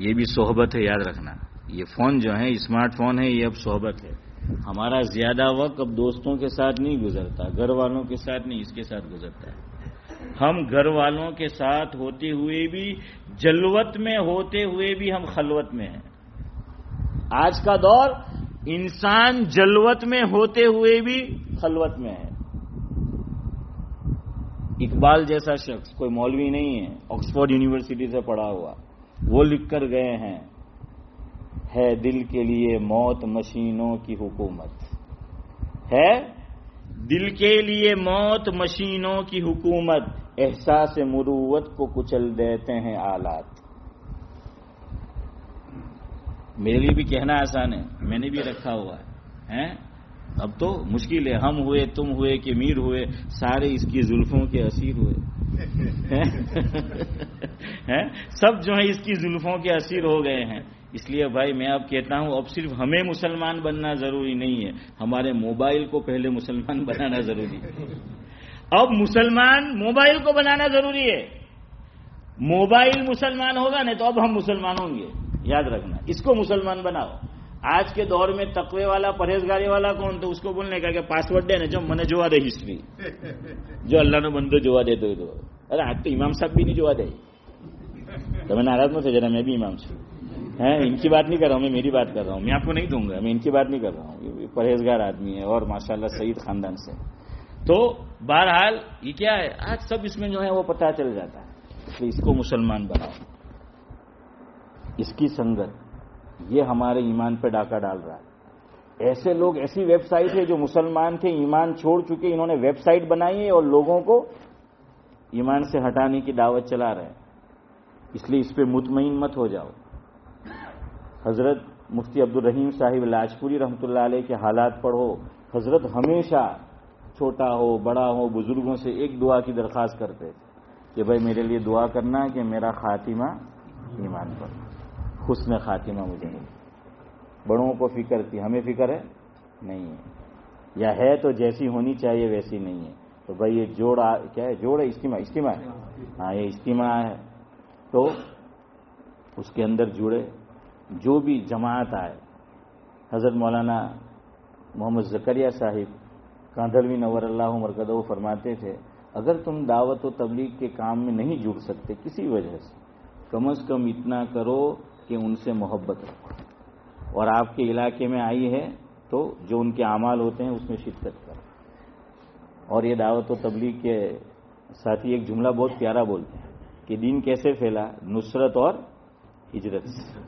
یہ بھی صحبت ہے، یاد رکھنا. یہ فون جو ہے اسمارٹ فون ہے، یہ اب صحبت ہے. ہمارا زیادہ وقت اب دوستوں کے ساتھ نہیں گزرتا، گھر والوں کے ساتھ نہیں، اس کے ساتھ گزرتا ہے. ہم گھر والوں کے ساتھ ہوتے ہوئے بھی، جلوت میں ہوتے ہوئے بھی ہم خلوت میں ہیں. آج کا دور انسان جلوت میں ہوتے ہوئے بھی خلوت میں ہے. اقبال جیسا شخص کوئی مولوی نہیں ہے، آکسفورڈ یونیورسٹی سے پڑھا ہوا، وہ لکھ کر گئے ہیں، ہے دل کے لیے موت مشینوں کی حکومت، ہے دل کے لیے موت مشینوں کی حکومت، احساس مروت کو کچل دیتے ہیں آلات. میرے لیے بھی کہنا آسان ہے، میں نے بھی رکھا ہوا ہے. اب تو مشکل ہے، ہم ہوئے، تم ہوئے کہ میر ہوئے، سارے اس کی زلفوں کے اسیر ہوئے. سب جو ہے اس کی زلفوں کے اسیر ہو گئے ہیں. اس لیے بھائی میں اب کہتا ہوں، اب صرف ہمیں مسلمان بننا ضروری نہیں ہے، ہمارے موبائل کو پہلے مسلمان بنانا ضروری ہے. اب موبائل کو بنانا ضروری ہے. موبائل مسلمان ہوگا نہیں تو اب ہم مسلمان ہوں گے. یاد رکھنا، اس کو مسلمان بناؤ. آج کے دور میں تقوی والا، پرہیزگاری والا کون؟ تو اس کو بولنے کا کہ پاسورڈ دے نا جو من جوا دے ہسٹری، جو اللہ نے بندے جوا دے. تو ارے آج تو امام صاحب بھی نہیں جوا دے. تو میں ناراض مت ہو جانا، میں بھی امام چھوں. ان کی بات نہیں کر رہا ہوں، میں میری بات کر رہا ہوں. میں آپ کو نہیں دوں گا، میں ان کی بات نہیں کر رہا ہوں. یہ پرہیزگار آدمی ہے اور ماشاءاللہ سعید خاندان سے. تو بہرحال یہ کیا ہے، آج سب اس میں جو ہے وہ پتہ چل جاتا ہے. اس لیے اس کو مسلمان بناؤ. اس کی سنگت یہ ہمارے ایمان پہ ڈاکہ ڈال رہا ہے. ایسے لوگ، ایسی ویب سائٹ ہے جو مسلمان تھے ایمان چھوڑ چکے، انہوں نے ویب سائٹ بنائی ہے اور لوگوں کو ایمان سے ہٹانے کی دعوت چلا رہے ہیں. اس لیے اس پہ مطمئن مت ہو جاؤ. حضرت مفتی عبدالرحیم صاحب لاجپوری رحمۃ اللہ علیہ کے حالات پڑھو. حضرت ہمیشہ چھوٹا ہو بڑا ہو بزرگوں سے ایک دعا کی درخواست کرتے کہ بھائی میرے لیے دعا کرنا کہ میرا خاتمہ ایمان پر، حسن خاتمہ مجھے نہیں. بڑوں کو فکر تھی، ہمیں فکر ہے نہیں ہے، یا ہے تو جیسی ہونی چاہیے ویسی نہیں ہے. تو بھائی یہ جوڑ کیا ہے؟ جوڑ ہے، اجتماع ہے. ہاں یہ اجتماع ہے تو اس کے اندر جڑے. جو بھی جماعت آئے، حضرت مولانا محمد زکریا صاحب کاندھلوی نور اللہ مرکزہ فرماتے تھے اگر تم دعوت و تبلیغ کے کام میں نہیں جڑ سکتے کسی وجہ سے، کم از کم اتنا کرو کہ ان سے محبت رکھو. اور آپ کے علاقے میں آئی ہے تو جو ان کے اعمال ہوتے ہیں اس میں شرکت کرو. اور یہ دعوت و تبلیغ کے ساتھی ایک جملہ بہت پیارا بولتے ہیں کہ دین کیسے پھیلا؟ نصرت اور ہجرت سے.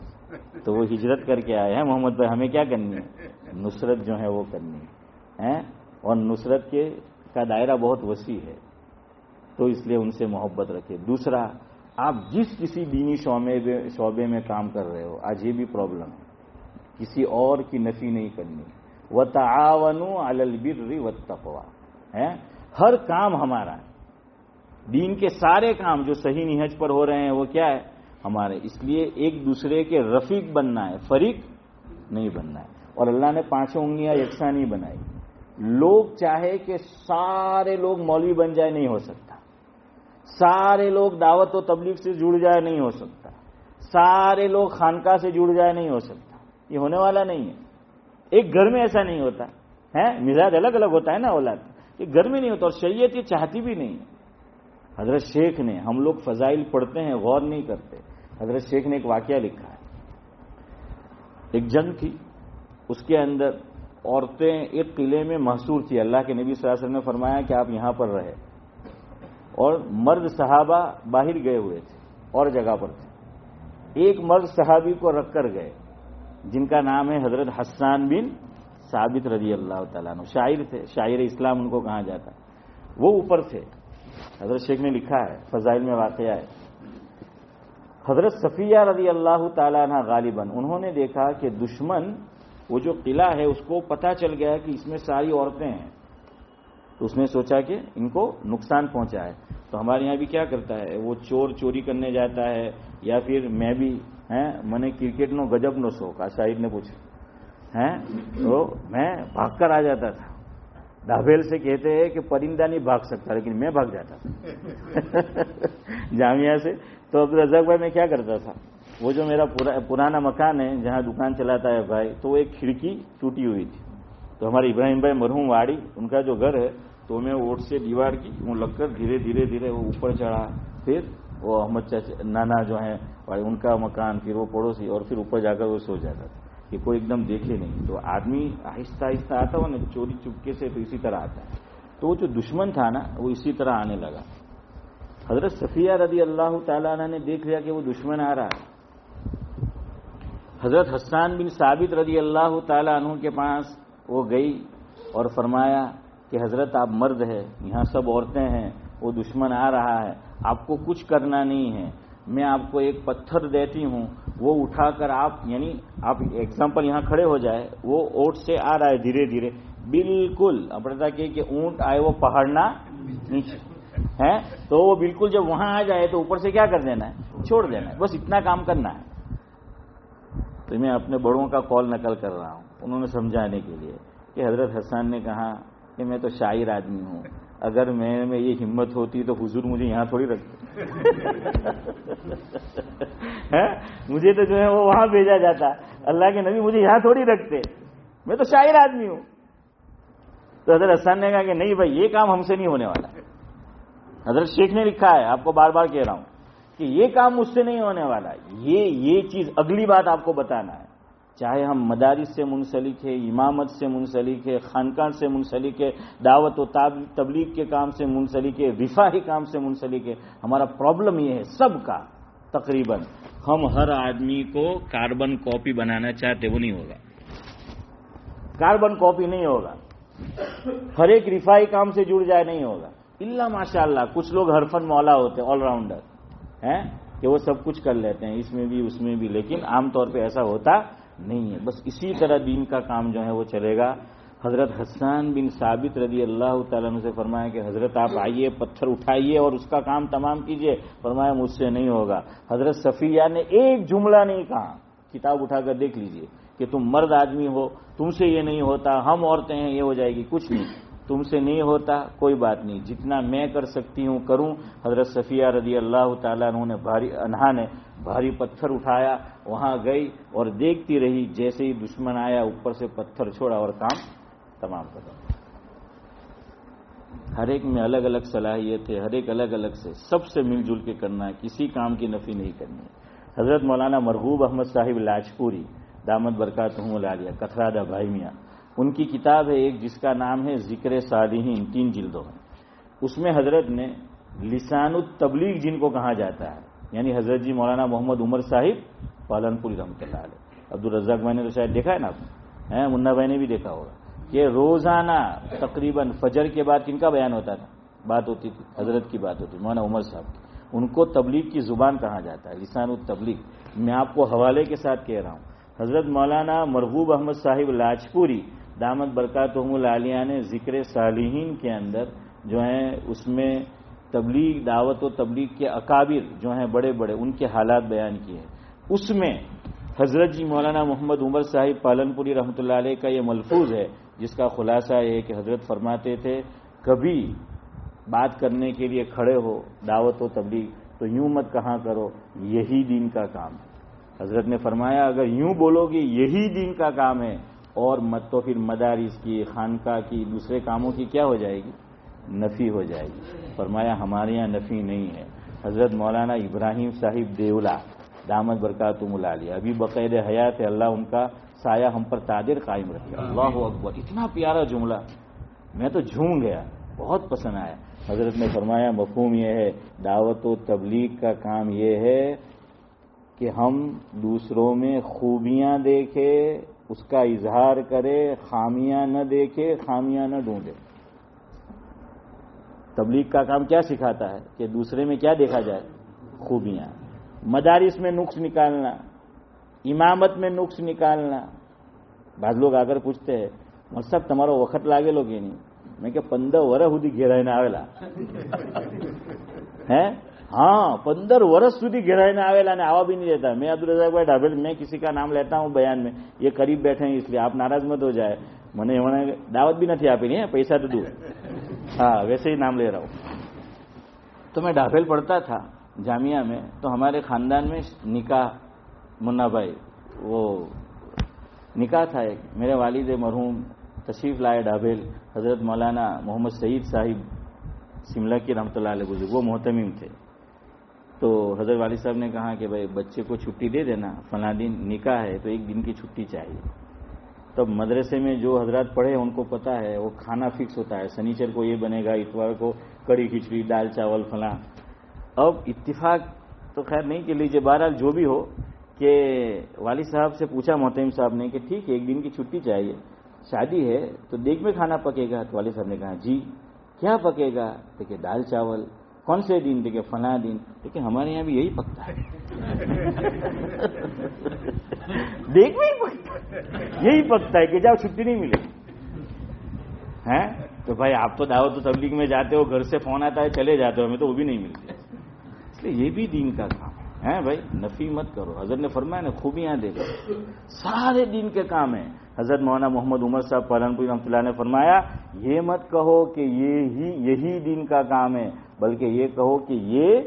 تو وہ ہجرت کر کے آئے ہیں محمد بھائی. ہمیں کیا کرنی ہے؟ نصرت جو ہے وہ کرنی ہے. اور نصرت کا دائرہ بہت وسیع ہے، تو اس لیے ان سے محبت رکھے. دوسرا، آپ جس کسی دینی شعبے میں کام کر رہے ہو، آج یہ بھی پرابلم ہے، کسی اور کی نفی نہیں کرنی. وَتَعَاوَنُوا عَلَى الْبِرِّ وَالتَّقْوَىٰ. ہر کام ہمارا ہے. دین کے سارے کام جو صحیح نہج پر ہو رہے ہیں وہ کیا ہے؟ ہمارے. اس لیے ایک دوسرے کے رفیق بننا ہے، فریق نہیں بننا ہے. اور اللہ نے 5 انگلیاں یکساں نہیں بنائی. لوگ چاہے کہ سارے لوگ مولوی بن جائے، نہیں ہو سکتا. سارے لوگ دعوت و تبلیغ سے جڑ جائے، نہیں ہو سکتا. سارے لوگ خانقاہ سے جڑ جائے، نہیں ہو سکتا. یہ ہونے والا نہیں ہے. ایک گھر میں ایسا نہیں ہوتا ہے. مزاج الگ الگ ہوتا ہے نا اولاد. یہ گھر میں نہیں ہوتا، اور شریعت یہ چاہتی بھی نہیں ہے. حضرت شیخ نے، ہم لوگ فضائل پڑھتے ہیں غور نہیں کرتے، حضرت شیخ نے ایک واقعہ لکھا ہے. ایک جنگ تھی، اس کے اندر عورتیں ایک قلعے میں محصور تھی. اللہ کے نبی صلی اللہ علیہ وسلم نے فرمایا کہ آپ یہاں پر رہے، اور مرد صحابہ باہر گئے ہوئے تھے اور جگہ پر تھے. ایک مرد صحابی کو رکھ کر گئے جن کا نام ہے حضرت حسان بن ثابت رضی اللہ تعالیٰ عنہ. شاعر تھے، شاعر اسلام ان کو کہا جاتا. وہ اوپر تھے. حضرت شیخ نے لکھا ہے، فضائل میں واقعہ ہے. حضرت صفیہ رضی اللہ تعالیٰ عنہ غالباً انہوں نے دیکھا کہ دشمن، وہ جو قلعہ ہے اس کو پتہ چل گیا کہ اس میں ساری عورتیں ہیں. تو اس نے سوچا کہ ان کو نقصان پہنچا ہے. تو ہمارے یہاں بھی کیا کرتا ہے، وہ چوری کرنے جاتا ہے، یا پھر میں بھی میں نے کرکٹ نو گجب نو شوق، شاعر نے پوچھا تو میں بھاگ کر آ جاتا تھا. دھابیل سے کہتے ہیں کہ پرندہ نہیں بھاگ سکتا، لیکن میں بھاگ جاتا تھا جامعہ سے. تو عبدالرزاق بھائی میں کیا کرتا تھا، وہ جو میرا پرانا مکان ہے جہاں دکان چلاتا ہے بھائی، تو وہ ایک کھڑکی ٹوٹی ہوئی تھی. تو ہمارے ابراہیم بھائی مرحوم واڑی، ان کا جو گھر ہے، تو میں اوٹ سے دیوار کی وہ لگ کر دھیرے دھیرے وہ اوپر چڑھا. پھر وہ احمد چاچا نانا جو ہیں ان کا مکان، پھر وہ پڑوسی، اور پھر اوپر جا کر وہ سو جاتا تھا کہ کوئی ایک دم دیکھے نہیں. تو آدمی آہستہ آہستہ آتا ہو نا، چوری چپکے سے، تو اسی طرح آتا ہے. تو وہ جو دشمن تھا نا، وہ اسی طرح آنے لگا. حضرت صفیہ رضی اللہ تعالیٰ عنہ نے دیکھ لیا کہ وہ دشمن آ رہا ہے. حضرت حسان بن ثابت رضی اللہ تعالیٰ عنہ کے پاس وہ گئی اور فرمایا کہ حضرت آپ مرد ہیں، یہاں سب عورتیں ہیں، وہ دشمن آ رہا ہے، آپ کو کچھ کرنا نہیں ہے. میں آپ کو ایک پتھر دیتی ہوں، وہ اٹھا کر آپ ایگزامپل یہاں کھڑے ہو جائے، وہ اوٹ سے آ رہا ہے دھیرے دھیرے، بالکل اپنا کہ اونٹ آئے وہ پہاڑنا نیچے ہے، تو وہ بالکل جب وہاں آ جائے تو اوپر سے کیا کر دینا ہے، چھوڑ دینا ہے. بس اتنا کام کرنا ہے. تو میں اپنے بڑوں کا قول نقل کر رہا ہوں، انہوں نے سمجھانے کے لیے کہ حضرت حسان نے کہا کہ میں تو شاعر آدمی ہوں، اگر میں یہ ہمت ہوتی تو حضور مجھے یہاں تھوڑی رکھتے مجھے تو جو ہے وہ وہاں بھیجا جاتا. اللہ کے نبی مجھے یہاں تھوڑی رکھتے، میں تو شاعر آدمی ہوں. تو حضرت حسان نے کہا کہ نہیں بھائی، یہ کام ہم سے نہیں ہونے والا. حضرت شیخ نے لکھا ہے، آپ کو بار بار کہہ رہا ہوں کہ یہ کام مجھ سے نہیں ہونے والا. یہ چیز اگلی بات آپ کو بتانا ہے. چاہے ہم مدارس سے منسلک ہے، امامت سے منسلک ہے، خانقاہ سے منسلک ہے، دعوت و تبلیغ کے کام سے منسلک ہے، رفاہی کام سے منسلک ہے، ہمارا پرابلم یہ ہے سب کا تقریباً، ہم ہر آدمی کو کاربن کاپی بنانا چاہتے، وہ نہیں ہوگا. کاربن کاپی نہیں ہوگا. ہر ایک رفاہی کام سے جڑ جائے نہیں ہوگا. اللہ ماشاء اللہ کچھ لوگ ہرفن مولا ہوتے ہیں، آل راؤنڈر ہیں کہ وہ سب کچھ کر لیتے ہیں، اس میں بھی اس میں بھی، لیکن عام طور پہ ایسا ہوتا نہیں ہے. بس اسی طرح دین کا کام جو ہے وہ چلے گا. حضرت حسان بن ثابت رضی اللہ تعالیٰ عنہ سے فرمایا کہ حضرت آپ آئیے، پتھر اٹھائیے اور اس کا کام تمام کیجئے. فرمایا مجھ سے نہیں ہوگا. حضرت صفیہ نے ایک جملہ نہیں کہا، کتاب اٹھا کر دیکھ لیجئے کہ تم مرد آدمی ہو، تم سے یہ نہیں ہوتا، ہم عورتیں ہیں یہ ہو جائے گی. کچھ نہیں، تم سے نہیں ہوتا کوئی بات نہیں، جتنا میں کر سکتی ہوں کروں. حضرت صفیہ رضی اللہ تعالیٰ عنہ نے بھاری پتھر اٹھایا، وہاں گئی اور دیکھتی رہی. جیسے ہی دشمن آیا اوپر سے پتھر چھوڑا اور کام تمام کر دیا. ہر ایک میں الگ الگ صلاحیت ہے، ہر ایک الگ الگ سے، سب سے مل جل کے کرنا ہے، کسی کام کی نفی نہیں کرنی ہے. حضرت مولانا مرغوب احمد صاحب لاجپوری دامت برکاتہم العالیہ، کتھرادہ بھائی میاں، ان کی کتاب ہے ایک جس کا نام ہے ذکر صالحین، 3 جلدوں میں. اس میں حضرت نے لسان التبلیغ جن کو کہا جاتا ہے، یعنی حضرت جی مولانا محمد عمر صاحب پالنپوری رحمۃ اللہ علیہ. عبدالرزاق بھائی نے تو شاید دیکھا ہے نا آپ نے، منا بھائی نے بھی دیکھا ہوگا کہ روزانہ تقریباً فجر کے بعد کن کا بیان ہوتا تھا، بات ہوتی تھی، حضرت کی بات ہوتی، مولانا عمر صاحب کی. ان کو تبلیغ کی زبان کہا جاتا ہے، لسان التبلیغ. میں آپ کو حوالے کے ساتھ کہہ رہا ہوں، حضرت مولانا مرغوب احمد صاحب لاجپوری دامت برکاتہم العالیہ نے ذکر صالحین کے اندر جو ہیں اس میں تبلیغ، دعوت و تبلیغ کے اکابر جو ہیں بڑے بڑے، ان کے حالات بیان کیے ہیں. اس میں حضرت جی مولانا محمد عمر صاحب پالنپوری رحمۃ اللہ علیہ کا یہ ملفوظ ہے، جس کا خلاصہ یہ ہے کہ حضرت فرماتے تھے کبھی بات کرنے کے لیے کھڑے ہو دعوت و تبلیغ تو یوں مت کہاں کرو یہی دین کا کام ہے. حضرت نے فرمایا اگر یوں بولو گے یہی دین کا کام ہے اور مت تو پھر مدارس کی، خانقاہ کی، دوسرے کاموں کی کیا ہو جائے گی، نفی ہو جائے گی. فرمایا ہمارے یہاں نفی نہیں ہے. حضرت مولانا ابراہیم صاحب دیولا دامت برکاتہم العالیہ ابھی بقید حیات ہے، اللہ ان کا سایہ ہم پر تاجر قائم رکھے. اللہ اکبر، اتنا پیارا جملہ، میں تو جھوم گیا، بہت پسند آیا. حضرت نے فرمایا مفہوم یہ ہے دعوت و تبلیغ کا کام یہ ہے کہ ہم دوسروں میں خوبیاں دیکھے اس کا اظہار کرے، خامیاں نہ دیکھے، خامیاں نہ ڈھونڈے. تبلیغ کا کام کیا سکھاتا ہے کہ دوسرے میں کیا دیکھا جائے، خوبیاں. مدارس میں نقص نکالنا، امامت میں نقص نکالنا. بعض لوگ آ کر پوچھتے ہیں مول صاحب تمہارا وقت لاگے لوگ یہ نہیں. میں کہ 15 ورس સુધી ઘેરાઈને આવેલા હે. ہاں 15 ورس સુધી ઘેરાઈને આવેલા ને આવા بھی نہیں دیتا. میں عبدالرزاق بھائی ڈھابل میں کسی کا نام لیتا ہوں بیان میں، یہ قریب بیٹھے ہیں اس لیے آپ ناراض مت ہو جائے. મને دعوت بھی નથી આપી નહીં، پیسہ تو دوں. ہاں ویسے ہی نام لے رہا ہوں. تو میں ڈھابل پڑھتا تھا جامعہ میں، تو ہمارے خاندان میں نکاح، منا بھائی وہ نکاح تھا ایک. میرے والد مرحوم تشریف لائے ڈھابل، حضرت مولانا محمد سعید صاحب شملہ کی رحمۃ اللہ علیہ گزرے، وہ محتمم تھے. تو حضرت والد صاحب نے کہا کہ بھائی بچے کو چھٹی دے دینا، فلاں دن نکاح ہے تو 1 دن کی چھٹی چاہیے. تب مدرسے میں جو حضرات پڑھے ان کو پتا ہے وہ کھانا فکس ہوتا ہے، سنیچر کو یہ بنے گا، اتوار کو کڑی کھچڑی، دال چاول فلاں. اب اتفاق تو خیر نہیں کہ لیجیے، بہرحال جو بھی ہو کہ والد صاحب سے پوچھا محتمم صاحب نے کہ ٹھیک ہے 1 دن کی چھٹی چاہیے، شادی ہے تو دیکھ میں کھانا پکے گا. تو والد صاحب نے کہا جی کیا پکے گا؟ دیکھیے دال چاول. کون سے دن؟ دیکھیے فلاں دن. دیکھیے ہمارے یہاں بھی یہی پکتا ہے. دیکھ میں ہی پکتا ہے، یہی پکتا ہے کہ جاؤ چھٹی نہیں ملے ہیں. تو بھائی آپ تو دعوت و تبلیغ میں جاتے ہو، گھر سے فون آتا ہے چلے جاتے ہو، ہمیں تو وہ بھی نہیں ملتی. اس لیے یہ بھی دین کا کام ہے بھائی، نفی مت کرو. حضرت نے فرمایا نا خوبیاں دیکھو، سارے دین کے کام ہیں. حضرت مولانا محمد عمر صاحب پالنپوری رحمۃ اللہ نے فرمایا یہ مت کہو کہ یہی دین کا کام ہے، بلکہ یہ کہو کہ یہ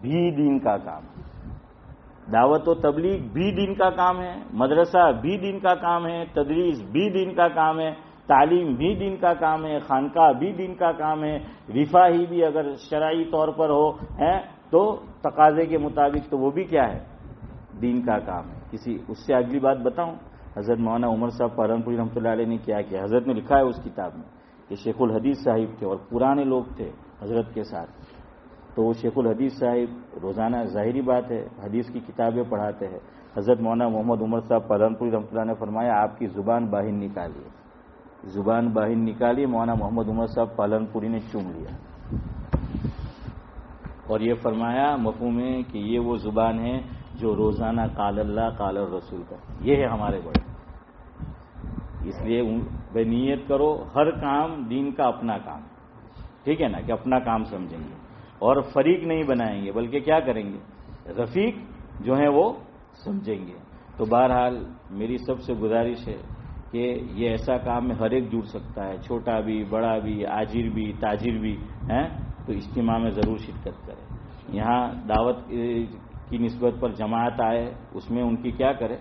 بھی دین کا کام ہے. دعوت و تبلیغ بھی دین کا کام ہے، مدرسہ بھی دین کا کام ہے، تدریس بھی دین کا کام ہے، تعلیم بھی دین کا کام ہے، خانقاہ بھی دین کا کام ہے، رفاہی بھی اگر شرعی طور پر ہو ہے تو تقاضے کے مطابق تو وہ بھی کیا ہے، دین کا کام ہے. اس سے اگلی بات بتاؤں، حضرت مولانا عمر صاحب پالنپوری رحمۃ اللہ علیہ نے کیا کیا. حضرت نے لکھا ہے اس کتاب میں کہ شیخ الحدیث صاحب تھے اور پرانے لوگ تھے حضرت کے ساتھ. تو وہ شیخ الحدیث صاحب روزانہ ظاہری بات ہے حدیث کی کتابیں پڑھاتے ہیں. حضرت مولانا محمد عمر صاحب پالنپوری رحمۃ اللہ نے فرمایا آپ کی زبان باہر نکالیے. زبان باہر نکالی، مولانا محمد عمر صاحب پالنپوری نے چوم لیا اور یہ فرمایا مفہوم ہے کہ یہ وہ زبان ہے جو روزانہ قال اللہ قال الرسول کا. یہ ہے ہمارے بڑے. اس لیے بے نیت کرو، ہر کام دین کا اپنا کام، ٹھیک ہے نا، کہ اپنا کام سمجھیں گے اور فریق نہیں بنائیں گے، بلکہ کیا کریں گے، رفیق جو ہیں وہ سمجھیں گے. تو بہرحال میری سب سے گزارش ہے کہ یہ ایسا کام میں ہر ایک جڑ سکتا ہے، چھوٹا بھی، بڑا بھی، آجر بھی، تاجر بھی ہیں، تو اجتماع میں ضرور شرکت کریں. یہاں دعوت کی نسبت پر جماعت آئے، اس میں ان کی کیا کرے،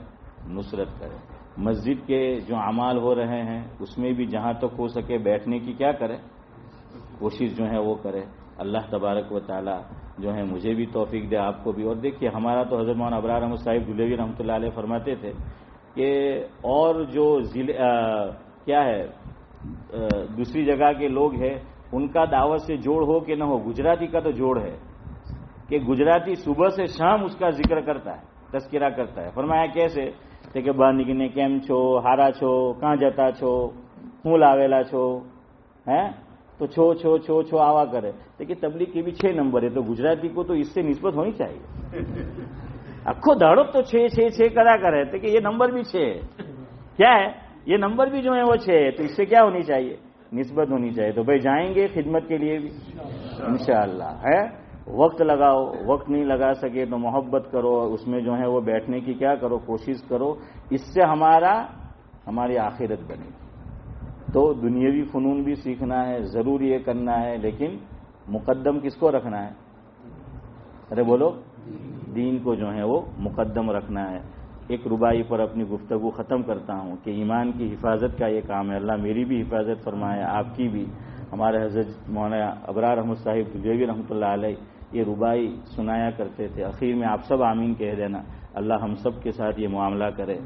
نصرت کرے. مسجد کے جو اعمال ہو رہے ہیں اس میں بھی جہاں تک ہو سکے بیٹھنے کی کیا کرے، کوشش جو ہے وہ کرے. اللہ تبارک و تعالی جو ہے مجھے بھی توفیق دے، آپ کو بھی. اور دیکھیے ہمارا تو حضرت مولانا ابرار احمد صاحب دھلوی رحمۃ اللہ علیہ فرماتے تھے کہ اور جو کیا ہے دوسری جگہ کے لوگ ہیں ان کا دعوت سے جوڑ ہو کہ نہ ہو، گجراتی کا تو جوڑ ہے کہ گجراتی صبح سے شام اس کا ذکر کرتا ہے، تذکرہ کرتا ہے. فرمایا کیسے کہ بહાર નીકળીને કેમ છો, હારા છો, કાં જતા છો, હું લાવેલા છો, ہیں تو چھو آوا کرے. لیکن تبلیغ کے بھی 6 نمبر ہے، تو گجراتی کو تو اس سے نسبت ہونی چاہیے. اکھو دھاڑو تو 6 کرا کرے تو کہ یہ نمبر بھی 6 ہے. کیا ہے یہ نمبر بھی جو ہے وہ 6 ہے، تو اس سے کیا ہونی چاہیے؟ نسبت ہونی چاہیے. تو بھائی جائیں گے خدمت کے لیے بھی انشاءاللہ ہے. وقت لگاؤ، وقت نہیں لگا سکے تو محبت کرو، اس میں جو ہے وہ بیٹھنے کی کیا کرو، کوشش کرو. اس سے ہماری آخرت بنے گی. تو دنیاوی فنون بھی سیکھنا ہے، ضرور یہ کرنا ہے، لیکن مقدم کس کو رکھنا ہے؟ ارے بولو، دین کو جو ہے وہ مقدم رکھنا ہے. ایک ربائی پر اپنی گفتگو ختم کرتا ہوں کہ ایمان کی حفاظت کا یہ کام ہے. اللہ میری بھی حفاظت فرمائے، آپ کی بھی. ہمارے حضرت مولانا ابرار احمد صاحب تجویوی رحمۃ اللہ علیہ یہ ربائی سنایا کرتے تھے. اخیر میں آپ سب آمین کہہ دینا. اللہ ہم سب کے ساتھ یہ معاملہ کرے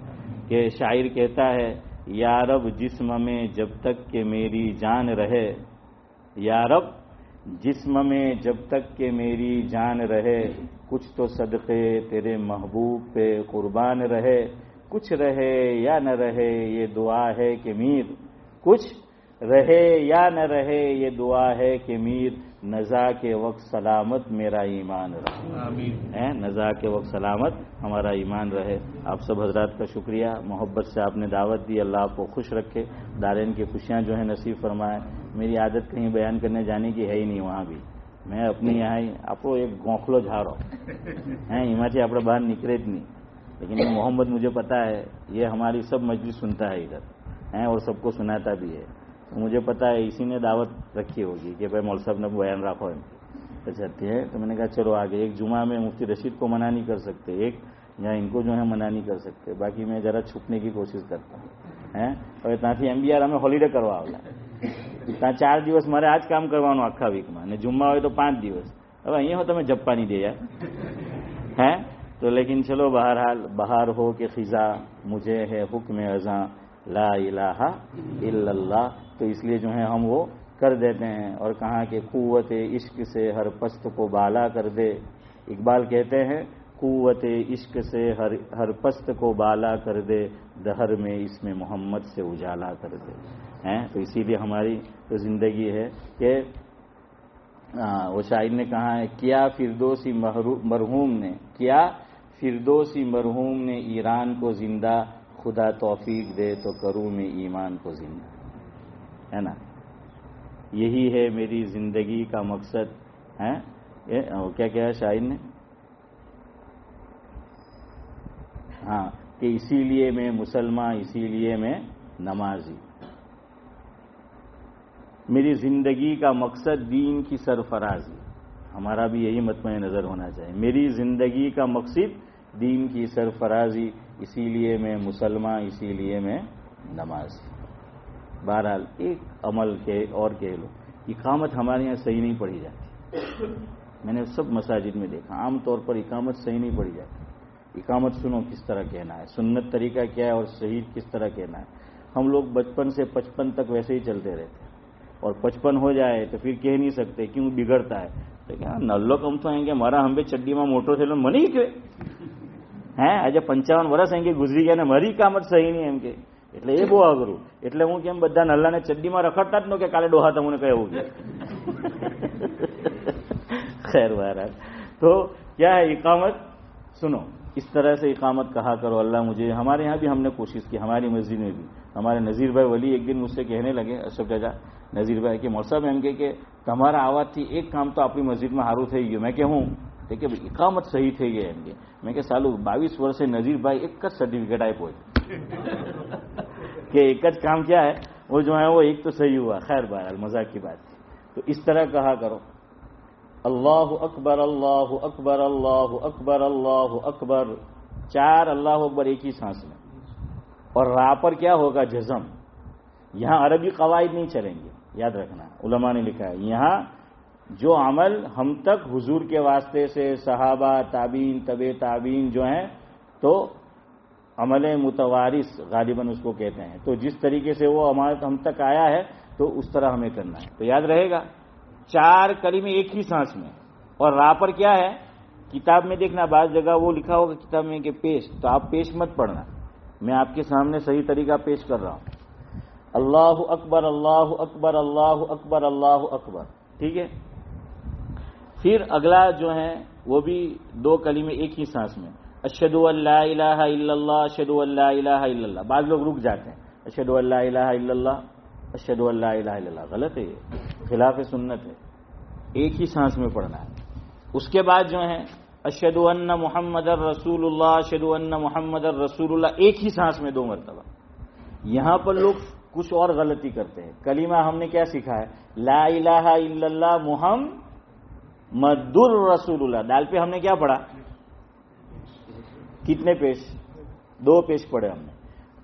کہ شاعر کہتا ہے یا رب جسم میں جب تک کہ میری جان رہے، یا رب جسم میں جب تک کہ میری جان رہے، کچھ تو صدقے تیرے محبوب پہ قربان رہے. کچھ رہے یا نہ رہے یہ دعا ہے کہ میر، کچھ رہے یا نہ رہے یہ دعا ہے کہ میر، نزا کے وقت سلامت میرا ایمان رہے. آمین. نزا کے وقت سلامت ہمارا ایمان رہے. آپ سب حضرات کا شکریہ، محبت سے آپ نے دعوت دی. اللہ آپ کو خوش رکھے، دارین کی خوشیاں جو ہیں نصیب فرمائے. میری عادت کہیں بیان کرنے جانے کی ہے ہی نہیں، وہاں بھی میں اپنی یہاں ہی آپ کو ایک گونکھلو جھاڑو ہیں یہاں سے آپ باہر نکلے نہیں. لیکن یہ محمد مجھے پتا ہے یہ ہماری سب مجلس سنتا ہے ادھر ہیں اور سب کو سناتا بھی ہے. مجھے پتا ہے اسی نے دعوت رکھی ہوگی کہ بھائی مول صاحب نے بیان رکھو چاہتے ہیں. تو میں نے کہا چلو آگے. ایک جمعہ میں مفتی رشید کو منع نہیں کر سکتے، ایک یا ان کو جو ہے منع نہیں کر سکتے. باقی میں ذرا چھپنے کی کوشش کرتا ہوں اور ત્યાંથી MBR અમે હોલિડે કરવા આવેલા. ત્યાં 4 દિવસ મારે આ જ કામ કરવાનું આખા વીકમાં, અને જુમ્મા હોય તો 5 દિવસ. હવે અહીંયા હો તમે જપ્પા નહીં દે યાર ہیں. تو لیکن چلو بہرحال بہار ہو کہ خزاں مجھے ہے حکم ازاں لا الہ الا اللہ. تو اس لیے جو ہے ہم وہ کر دیتے ہیں. اور کہا کہ قوت عشق سے ہر پست کو بالا کر دے. اقبال کہتے ہیں قوت عشق سے ہر پست کو بالا کر دے، دہر میں اس میں محمد سے اجالا کر دے. تو اسی لیے ہماری تو زندگی ہے کہ وہ شاعر نے کہا ہے کیا فردوسی مرحوم نے، کیا فردوسی مرحوم نے ایران کو زندہ، خدا توفیق دے تو کروں میں ایمان کو زندہ. ہے نا، یہی ہے میری زندگی کا مقصد. کیا کہا شاعر نے؟ ہاں کہ اسی لیے میں مسلمان، اسی لیے میں نمازی. میری زندگی کا مقصد دین کی سرفرازی. ہمارا بھی یہی مطمع نظر ہونا چاہیے. میری زندگی کا مقصد دین کی سرفرازی، اسی لیے میں مسلمان، اسی لیے میں نمازی. بہرحال ایک عمل کے اور کہہ لو، اقامت ہمارے یہاں صحیح نہیں پڑھی جاتی. میں نے سب مساجد میں دیکھا عام طور پر اقامت صحیح نہیں پڑھی جاتی. اقامت سنو کس طرح کہنا ہے، سنت طریقہ کیا ہے اور صحیح کس طرح کہنا ہے. ہم لوگ بچپن سے 55 تک ویسے ہی چلتے رہتے ہیں، اور 55 ہو جائے تو پھر کہہ نہیں سکتے کیوں بگڑتا ہے. لیکن નલ્લો કમ તો એમ કે મારા હંબે ચડ્ડીમાં મોટો થયેલો મને કે આજે 55 વર્ષ એમ કે ગુજરી ગયા ને મારી કામત સહી નહીં એમ કે. એટલે એ બહુ અઘરું. એટલે હું કેમ બધા નલ્લાને ચડ્ડીમાં રખડતા જ નો કે કાલે ડોહા તમને કહેવું કે خیر بہرحال. تو کیا ہے اقامت سنو، اس طرح سے اقامت کہا کرو. اللہ مجھے، ہمارے یہاں بھی ہم نے کوشش کی، ہماری مسجد میں بھی. ہمارے نذیر بھائی ولی ایک دن مجھ سے کہنے لگے، اشرف چچا નઝીર ભાઈ કે મોલ સાહેબ એમ કે તમારા આવાજથી એક કામ તો આપણી મસ્જિદમાં સારું થઈ ગયું. મેં કે હું કે ઇકામત સહી થઈ ગઈ એમ કે. મેં કે સાલું 22 વર્ષે નઝીર ભાઈ એક જ સર્ટિફિકેટ આપ્યો کہ ایک જ کام کیا ہے وہ جو ہے وہ ایک تو صحیح ہوا. خیر بہرحال مذاق کی بات. تو اس طرح کہا کرو اللہ اکبر اللہ اکبر اللہ اکبر اللہ اکبر. 4 اللہ اکبر ایک ہی سانس میں. اور را پر کیا ہوگا؟ جزم. یہاں عربی قواعد نہیں چلیں گے، یاد رکھنا. علماء نے لکھا ہے یہاں جو عمل ہم تک حضور کے واسطے سے صحابہ تابعین طبع تابعین جو ہیں تو عمل متوارث غالباً اس کو کہتے ہیں. تو جس طریقے سے وہ ہم تک آیا ہے تو اس طرح ہمیں کرنا ہے. تو یاد رہے گا 4 کلمے ایک ہی سانس میں. اور را پر کیا ہے؟ کتاب میں دیکھنا بعض جگہ وہ لکھا ہوگا کتاب میں کہ پیش، تو آپ پیش مت پڑھنا، میں آپ کے سامنے صحیح طریقہ پیش کر رہا ہوں. اللہ اکبر اللہ اکبر اللہ اکبر اللہ اکبر. ٹھیک ہے. پھر اگلا جو ہے وہ بھی 2 کلمے ایک ہی سانس میں. اشہدو ان لا الہ الا اللہ اشہدو ان لا الہ الا اللہ. بعض لوگ رک جاتے ہیں اشہدو ان لا الہ الا اللہ اشہدو ان لا الہ الا اللہ. غلط ہے، یہ خلاف سنت ہے. ایک ہی سانس میں پڑھنا ہے. اس کے بعد جو ہے اشہدو ان محمد رسول اللہ اشہدو ان محمد رسول اللہ، ایک ہی سانس میں 2 مرتبہ. یہاں پر لوگ کچھ اور غلطی کرتے ہیں. کلمہ ہم نے کیا سیکھا ہے؟ لا الہ الا اللہ محمد الرسول اللہ. دال پہ ہم نے کیا پڑھا؟ کتنے پیش؟ 2 پیش پڑھے ہم نے.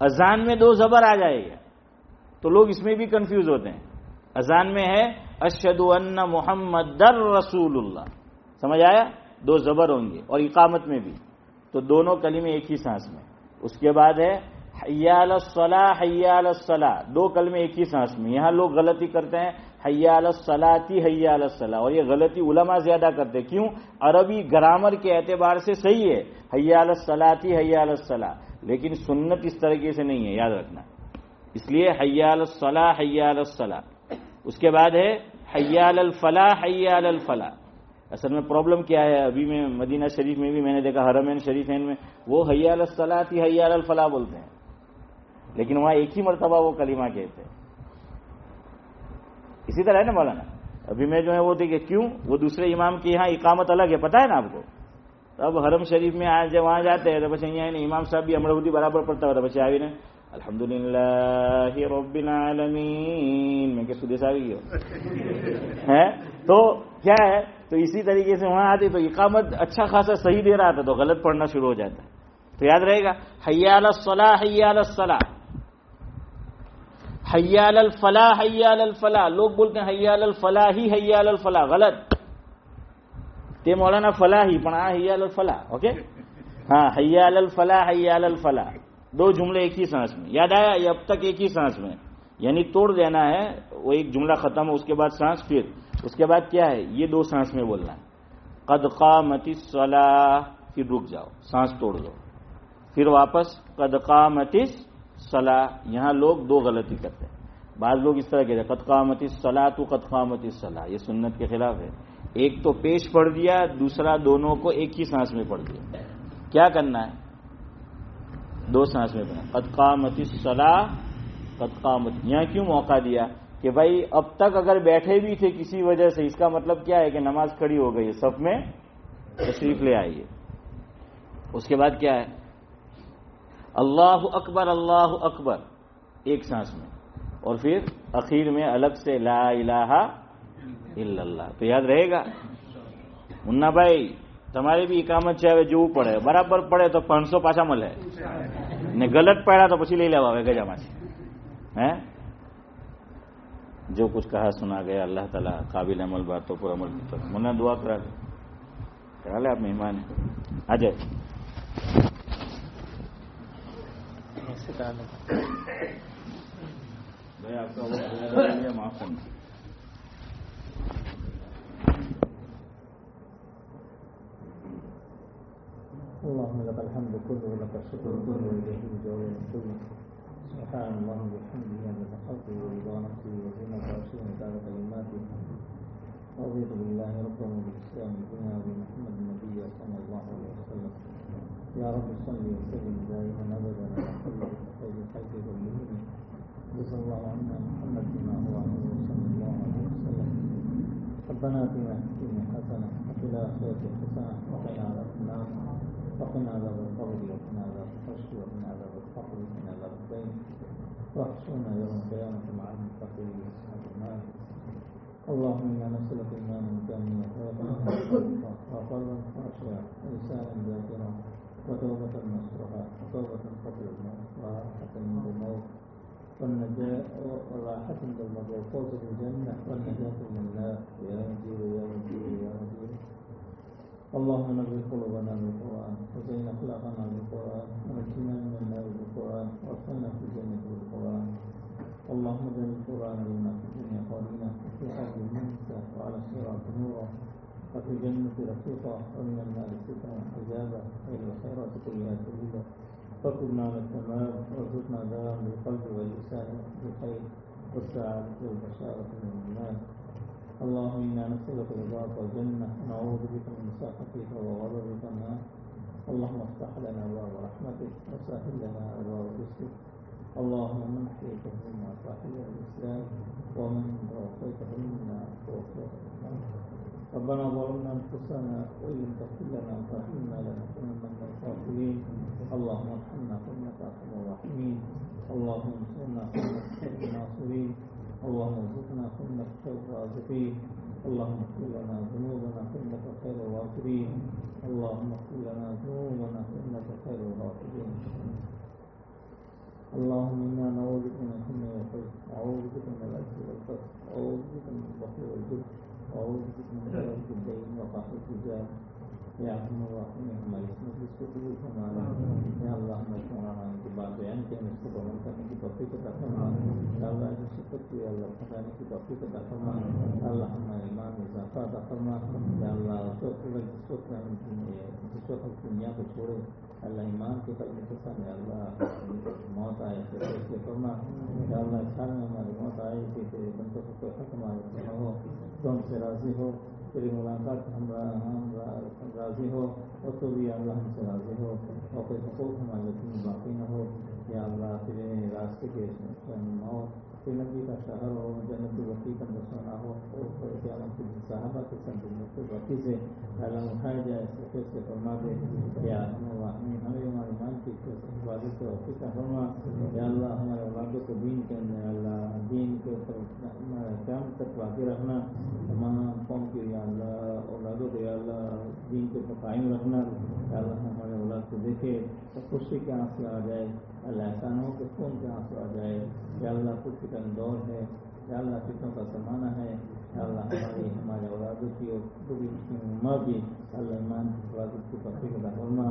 اذان میں 2 زبر آ جائے گا تو لوگ اس میں بھی کنفیوز ہوتے ہیں. اذان میں ہے اشہدو ان محمد الرسول اللہ، سمجھ آیا؟ 2 زبر ہوں گے. اور اقامت میں بھی تو دونوں کلمے ایک ہی سانس میں. اس کے بعد ہے حی علی الصلاۃ حی علی الصلاۃ، 2 کلمے ایک ہی سانس میں. یہاں لوگ غلطی کرتے ہیں حی علی الصلاۃ حی علی الصلاۃ، اور یہ غلطی علماء زیادہ کرتے ہیں. کیوں؟ عربی گرامر کے اعتبار سے صحیح ہے حی علی الصلاۃ حی علی الصلاۃ، لیکن سنت اس طریقے سے نہیں ہے، یاد رکھنا. اس لیے حی علی الصلاۃ حی علی الصلاۃ. اس کے بعد ہے حی علی الفلاح حی علی الفلاح. اصل میں پرابلم کیا ہے؟ ابھی میں مدینہ شریف میں بھی میں نے دیکھا، حرمین شریفین میں وہ حی علی الصلاۃ حی علی الفلاح بولتے ہیں، لیکن وہاں ایک ہی مرتبہ وہ کلمہ کہتے ہیں. اسی طرح ہے نا مولانا. ابھی میں جو ہے وہ دیکھے کیوں وہ دوسرے امام کے یہاں اقامت الگ ہے، پتہ ہے نا آپ کو. اب حرم شریف میں جب وہاں جاتے ہیں تو بس یہاں امام صاحب بھی امرودی برابر پڑھتا ہوتا بچے آئی نے الحمدللہ رب العالمین میں کہ سدے صاحب ہی ہے. تو کیا ہے؟ تو اسی طریقے سے وہاں آتے تو اقامت اچھا خاصا صحیح دے رہا تھا تو غلط پڑھنا شروع ہو جاتا ہے. تو یاد رہے گا حی علی الصلاۃ حی علی الصلاۃ حی علی الفلاح حی علی الفلاح. لوگ بولتے ہیں حی علی الفلاح حی علی الفلاح، غلط. تے مولانا فلاحی پڑھا حی علی الفلاح. اوکے ہاں حی علی الفلاح حی علی الفلاح. 2 جملے ایک ہی سانس میں. یاد آیا؟ یہ اب تک ایک ہی سانس میں، یعنی توڑ دینا ہے. وہ ایک جملہ ختم ہو اس کے بعد سانس، پھر اس کے بعد کیا ہے؟ یہ 2 سانس میں بولنا ہے. قد قامت الصلاۃ، پھر رک جاؤ سانس توڑ دو، پھر واپس قد قامت الصلاۃ. یہاں لوگ 2 غلطی کرتے ہیں. بعض لوگ اس طرح کہتے ہیں قد قامت الصلاۃ قد قامت الصلاۃ. یہ سنت کے خلاف ہے. ایک تو پیش پڑھ دیا، دوسرا دونوں کو ایک ہی سانس میں پڑھ دیا. کیا کرنا ہے؟ 2 سانس میں پڑھنا. قد قامت الصلاۃ قد قامت. یہاں کیوں موقع دیا کہ بھائی اب تک اگر بیٹھے بھی تھے کسی وجہ سے، اس کا مطلب کیا ہے کہ نماز کھڑی ہو گئی ہے، صف میں تشریف لے آئیے. اس کے بعد کیا ہے؟ اللہ اکبر ایک سانس میں، اور پھر اخیر میں الگ سے لا الہ الا اللہ. تو یاد رہے گا منا بھائی تمہاری بھی اقامت چاہے جو پڑھے برابر پڑھے تو 500 પાછા મળે ને ગલત પડ્યા તો પછી લઈ લેવા આવે ગજામાંથી. ہیں جو کچھ کہا سنا گیا اللہ تعالیٰ قابل عمل باتوں پر عمل کی طرف. منا دعا کرا لے آپ مہمان آ جائے. بھائی آپ کا وہ معاف کرنا. اللهم لك الحمد كله ولك الشكر كله وإليك الجواب كله. سبحان الله وبحمده عدد خلقه ورضا نفسه وزنة عرشه ومداد كلماته. رضيت بالله ربا وبالإسلام دينا وبمحمد نبيا صلى الله عليه وسلم. يا رب صل وسلم دائما أبدا على خير خلق كلهم. جزا الله عنا محمد بما هو عنه صلى الله عليه وسلم. ربنا آتنا في الدنيا حسنة وفي الآخرة حسنة وقنا عذاب النار وقنا عذاب القبر وقنا عذاب الحشر وقنا عذاب الفقر وقنا عذاب الدين واحشرنا يوم القيامة مع المتقين أصحاب النار. اللهم إنا نسألك إيمانا كاملا ويقينا وقلبا خاشعا ولسانا ذاكرا وتوبة نصوحا وتوبة قبل الموت وراحة عند الموت والنجاة والراحة عند الموت والفوز بالجنة والنجاة من النار. يا مجيب يا مجيب يا مجيب اللهم نبّه قلوبنا بالقرآن وزين أخلاقنا بالقرآن ونجنا من النار بالقرآن وارفعنا في الجنة بالقرآن. اللهم اجعل القرآن لنا في الدنيا قرينا وفي الأرض منسا وعلى الصراط نورا وفي الجنة رفيقا ومن النار سترا حجابا وإلى الخيرات كلها سبيلا. فكنا على التمام وارزقنا دام بالقلب واللسان بالخير والسعادة والبشارة من النار. اللهم إنا نسألك رضاك والجنة ونعوذ بك من سخطك وغضبك النار. اللهم افتح لنا أبواب رحمتك وسهل لنا أبواب رزقك. اللهم من أحييته منا فأحييه الإسلام ومن توفيته منا توفيته الإسلام. ربنا ظلمنا أنفسنا وإن لم تغفر لنا وترحمنا لنكونن من الخاسرين. اللهم ارحمنا فإنك أرحم الراحمين. اللهم انصرنا فإنك خير الناصرين. اللهم ارزقنا فإنك خير الرازقين. اللهم اغفر لنا ذنوبنا فإنك خير الغافرين. اللهم اغفر لنا ذنوبنا فإنك خير الغافرين. اللهم إنا نعوذ بك من الهم والحزن وأعوذ بك من العجز والكسل وأعوذ بك من البخل والجبن وأعوذ بك من غلبة الدين وقهر الرجال. یا ارحم الراحمین ہماری اس مجلس کو قبول فرما. یا اللہ ہمیں مولانا ان کی بات بیان کی ہمیں اس کو عمل کرنے کی توفیق عطا فرما. یا اللہ جو شکر کی اللہ پھنسانے کی توفیق عطا فرما. یا اللہ ہمارے ایمان میں اضافہ عطا فرما. یا اللہ جس وقت دنیا کو چھوڑے اللہ ایمان کے قلب کے ساتھ یا اللہ موت آئے تو فیصلے فرما. یا اللہ اس حال میں ہماری موت آئے کہ تیرے بندوں کو کوئی حق ہمارے سے ہو تو ہم سے راضی ہو. تیری ملاقات ہم راضی ہو اور تو بھی اللہ ہم سے راضی ہو اور کوئی حقوق ہمارے اتنی باقی نہ ہو. یا اللہ تیرے راستے کے موت تیرے نبی کا شہر ہو جنت الوقی کا نشانہ ہو اور قیامت کے صحابہ کے ساتھ جنت الوقی سے اللہ اٹھایا جائے اس سے فرما دے. یا ہمیں ہمارے ایمان کی حفاظت سے وفیقہ فرما. یا اللہ ہمارے اولادوں کو دین کے اندر اللہ دین کے اوپر قیامت تک باقی رکھنا. تمام قوم کے یا اللہ اولادوں کو یا اللہ دین کے اوپر قائم رکھنا. یا اللہ ہمارے اولاد کو دیکھے تو خوشی کے آنسو آ جائے. اللہ ایسا نہ ہو کہ خون کے آنسو آ جائے. یا اللہ کچھ فتن دور ہے. یا اللہ فتنوں کا زمانہ ہے. یا اللہ ہمارے اولادوں کی اور پوری امت کی اللہ ایمان کی حفاظت کی توفیق عطا فرما.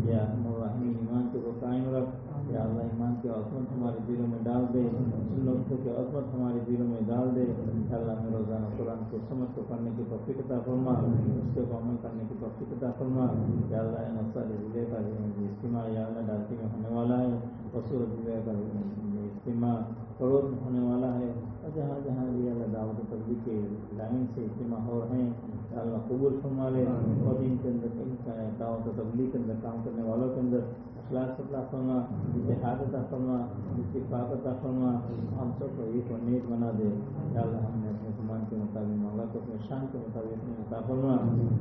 یا الرحمین ایمان کو قائم رکھ. یا اللہ ایمان کی عظمت ہمارے دلوں میں ڈال دے. سنتوں کی عظمت ہمارے دلوں میں ڈال دے. یا اللہ ہمیں روزانہ قرآن کو سمجھ کو پڑھنے کی توفیق عطا فرما. اس کے عمل کرنے کی توفیق عطا فرما. یا اللہ مسئلہ ضلع کا اجتماع یا اللہ ڈالٹی میں ہونے والا ہے اور سورج ضلع کا اجتماع کروڑ میں ہونے والا ہے اور جہاں جہاں بھی اللہ دعوت و تبلیغ کے لائن سے اجتماع ہو رہے ہیں یا اللہ قبول فرما لے. اور ان کے اندر دعوت و تبلیغ کے اندر کام کرنے والوں کے اندر اخلاص عطا فرما. اتحاد عطا فرما. اتفاق عطا فرما. ہم سب کو ایک اور نیک بنا دے. یا اللہ ہم نے اپنے زمان کے مطابق مولا کو اپنے شان کے مطابق اپنے عطا فرما.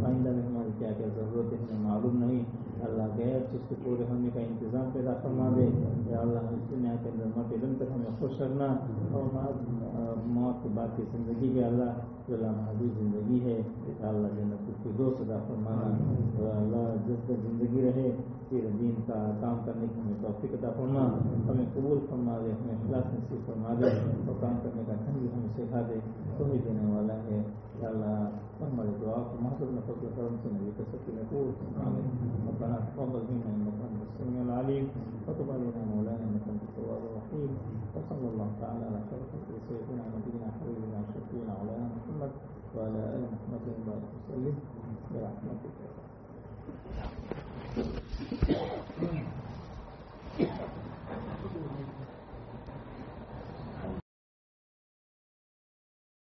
آئندہ میں ہماری کیا کیا ضرورت ہے ہمیں معلوم نہیں. اللہ غیر سے اس کے پورے ہونے کا انتظام پیدا فرما دے. یا اللہ اس دنیا کے اندر موت علم تک ہمیں خوش رکھنا اور موت کے بعد کی زندگی کے اللہ جو لامحدود زندگی ہے یا اللہ جنت کی دوست عطا فرمانا. اللہ جب تک زندگی رہے پھر دین کا کام کرنے کی ہمیں توفیق عطا فرما. ہمیں قبول فرما دے. ہمیں اخلاص نصیب فرما دے اور کام کرنے کا ڈھنگ بھی ہمیں سکھا دے. تو ہی دینے والا ہے. یا اللہ ہماری دعا کو محبت میں فضل کرم سے نبی کے سب کی نقول ربنا تقبل منا انك انت السميع العليم وتب علينا مولانا انك انت التواب الرحيم. وصلى الله تعالى على خير خلق سيدنا نبينا حبيبنا شفيعنا مولانا محمد وعلى ال محمد وبارك وسلم برحمتك.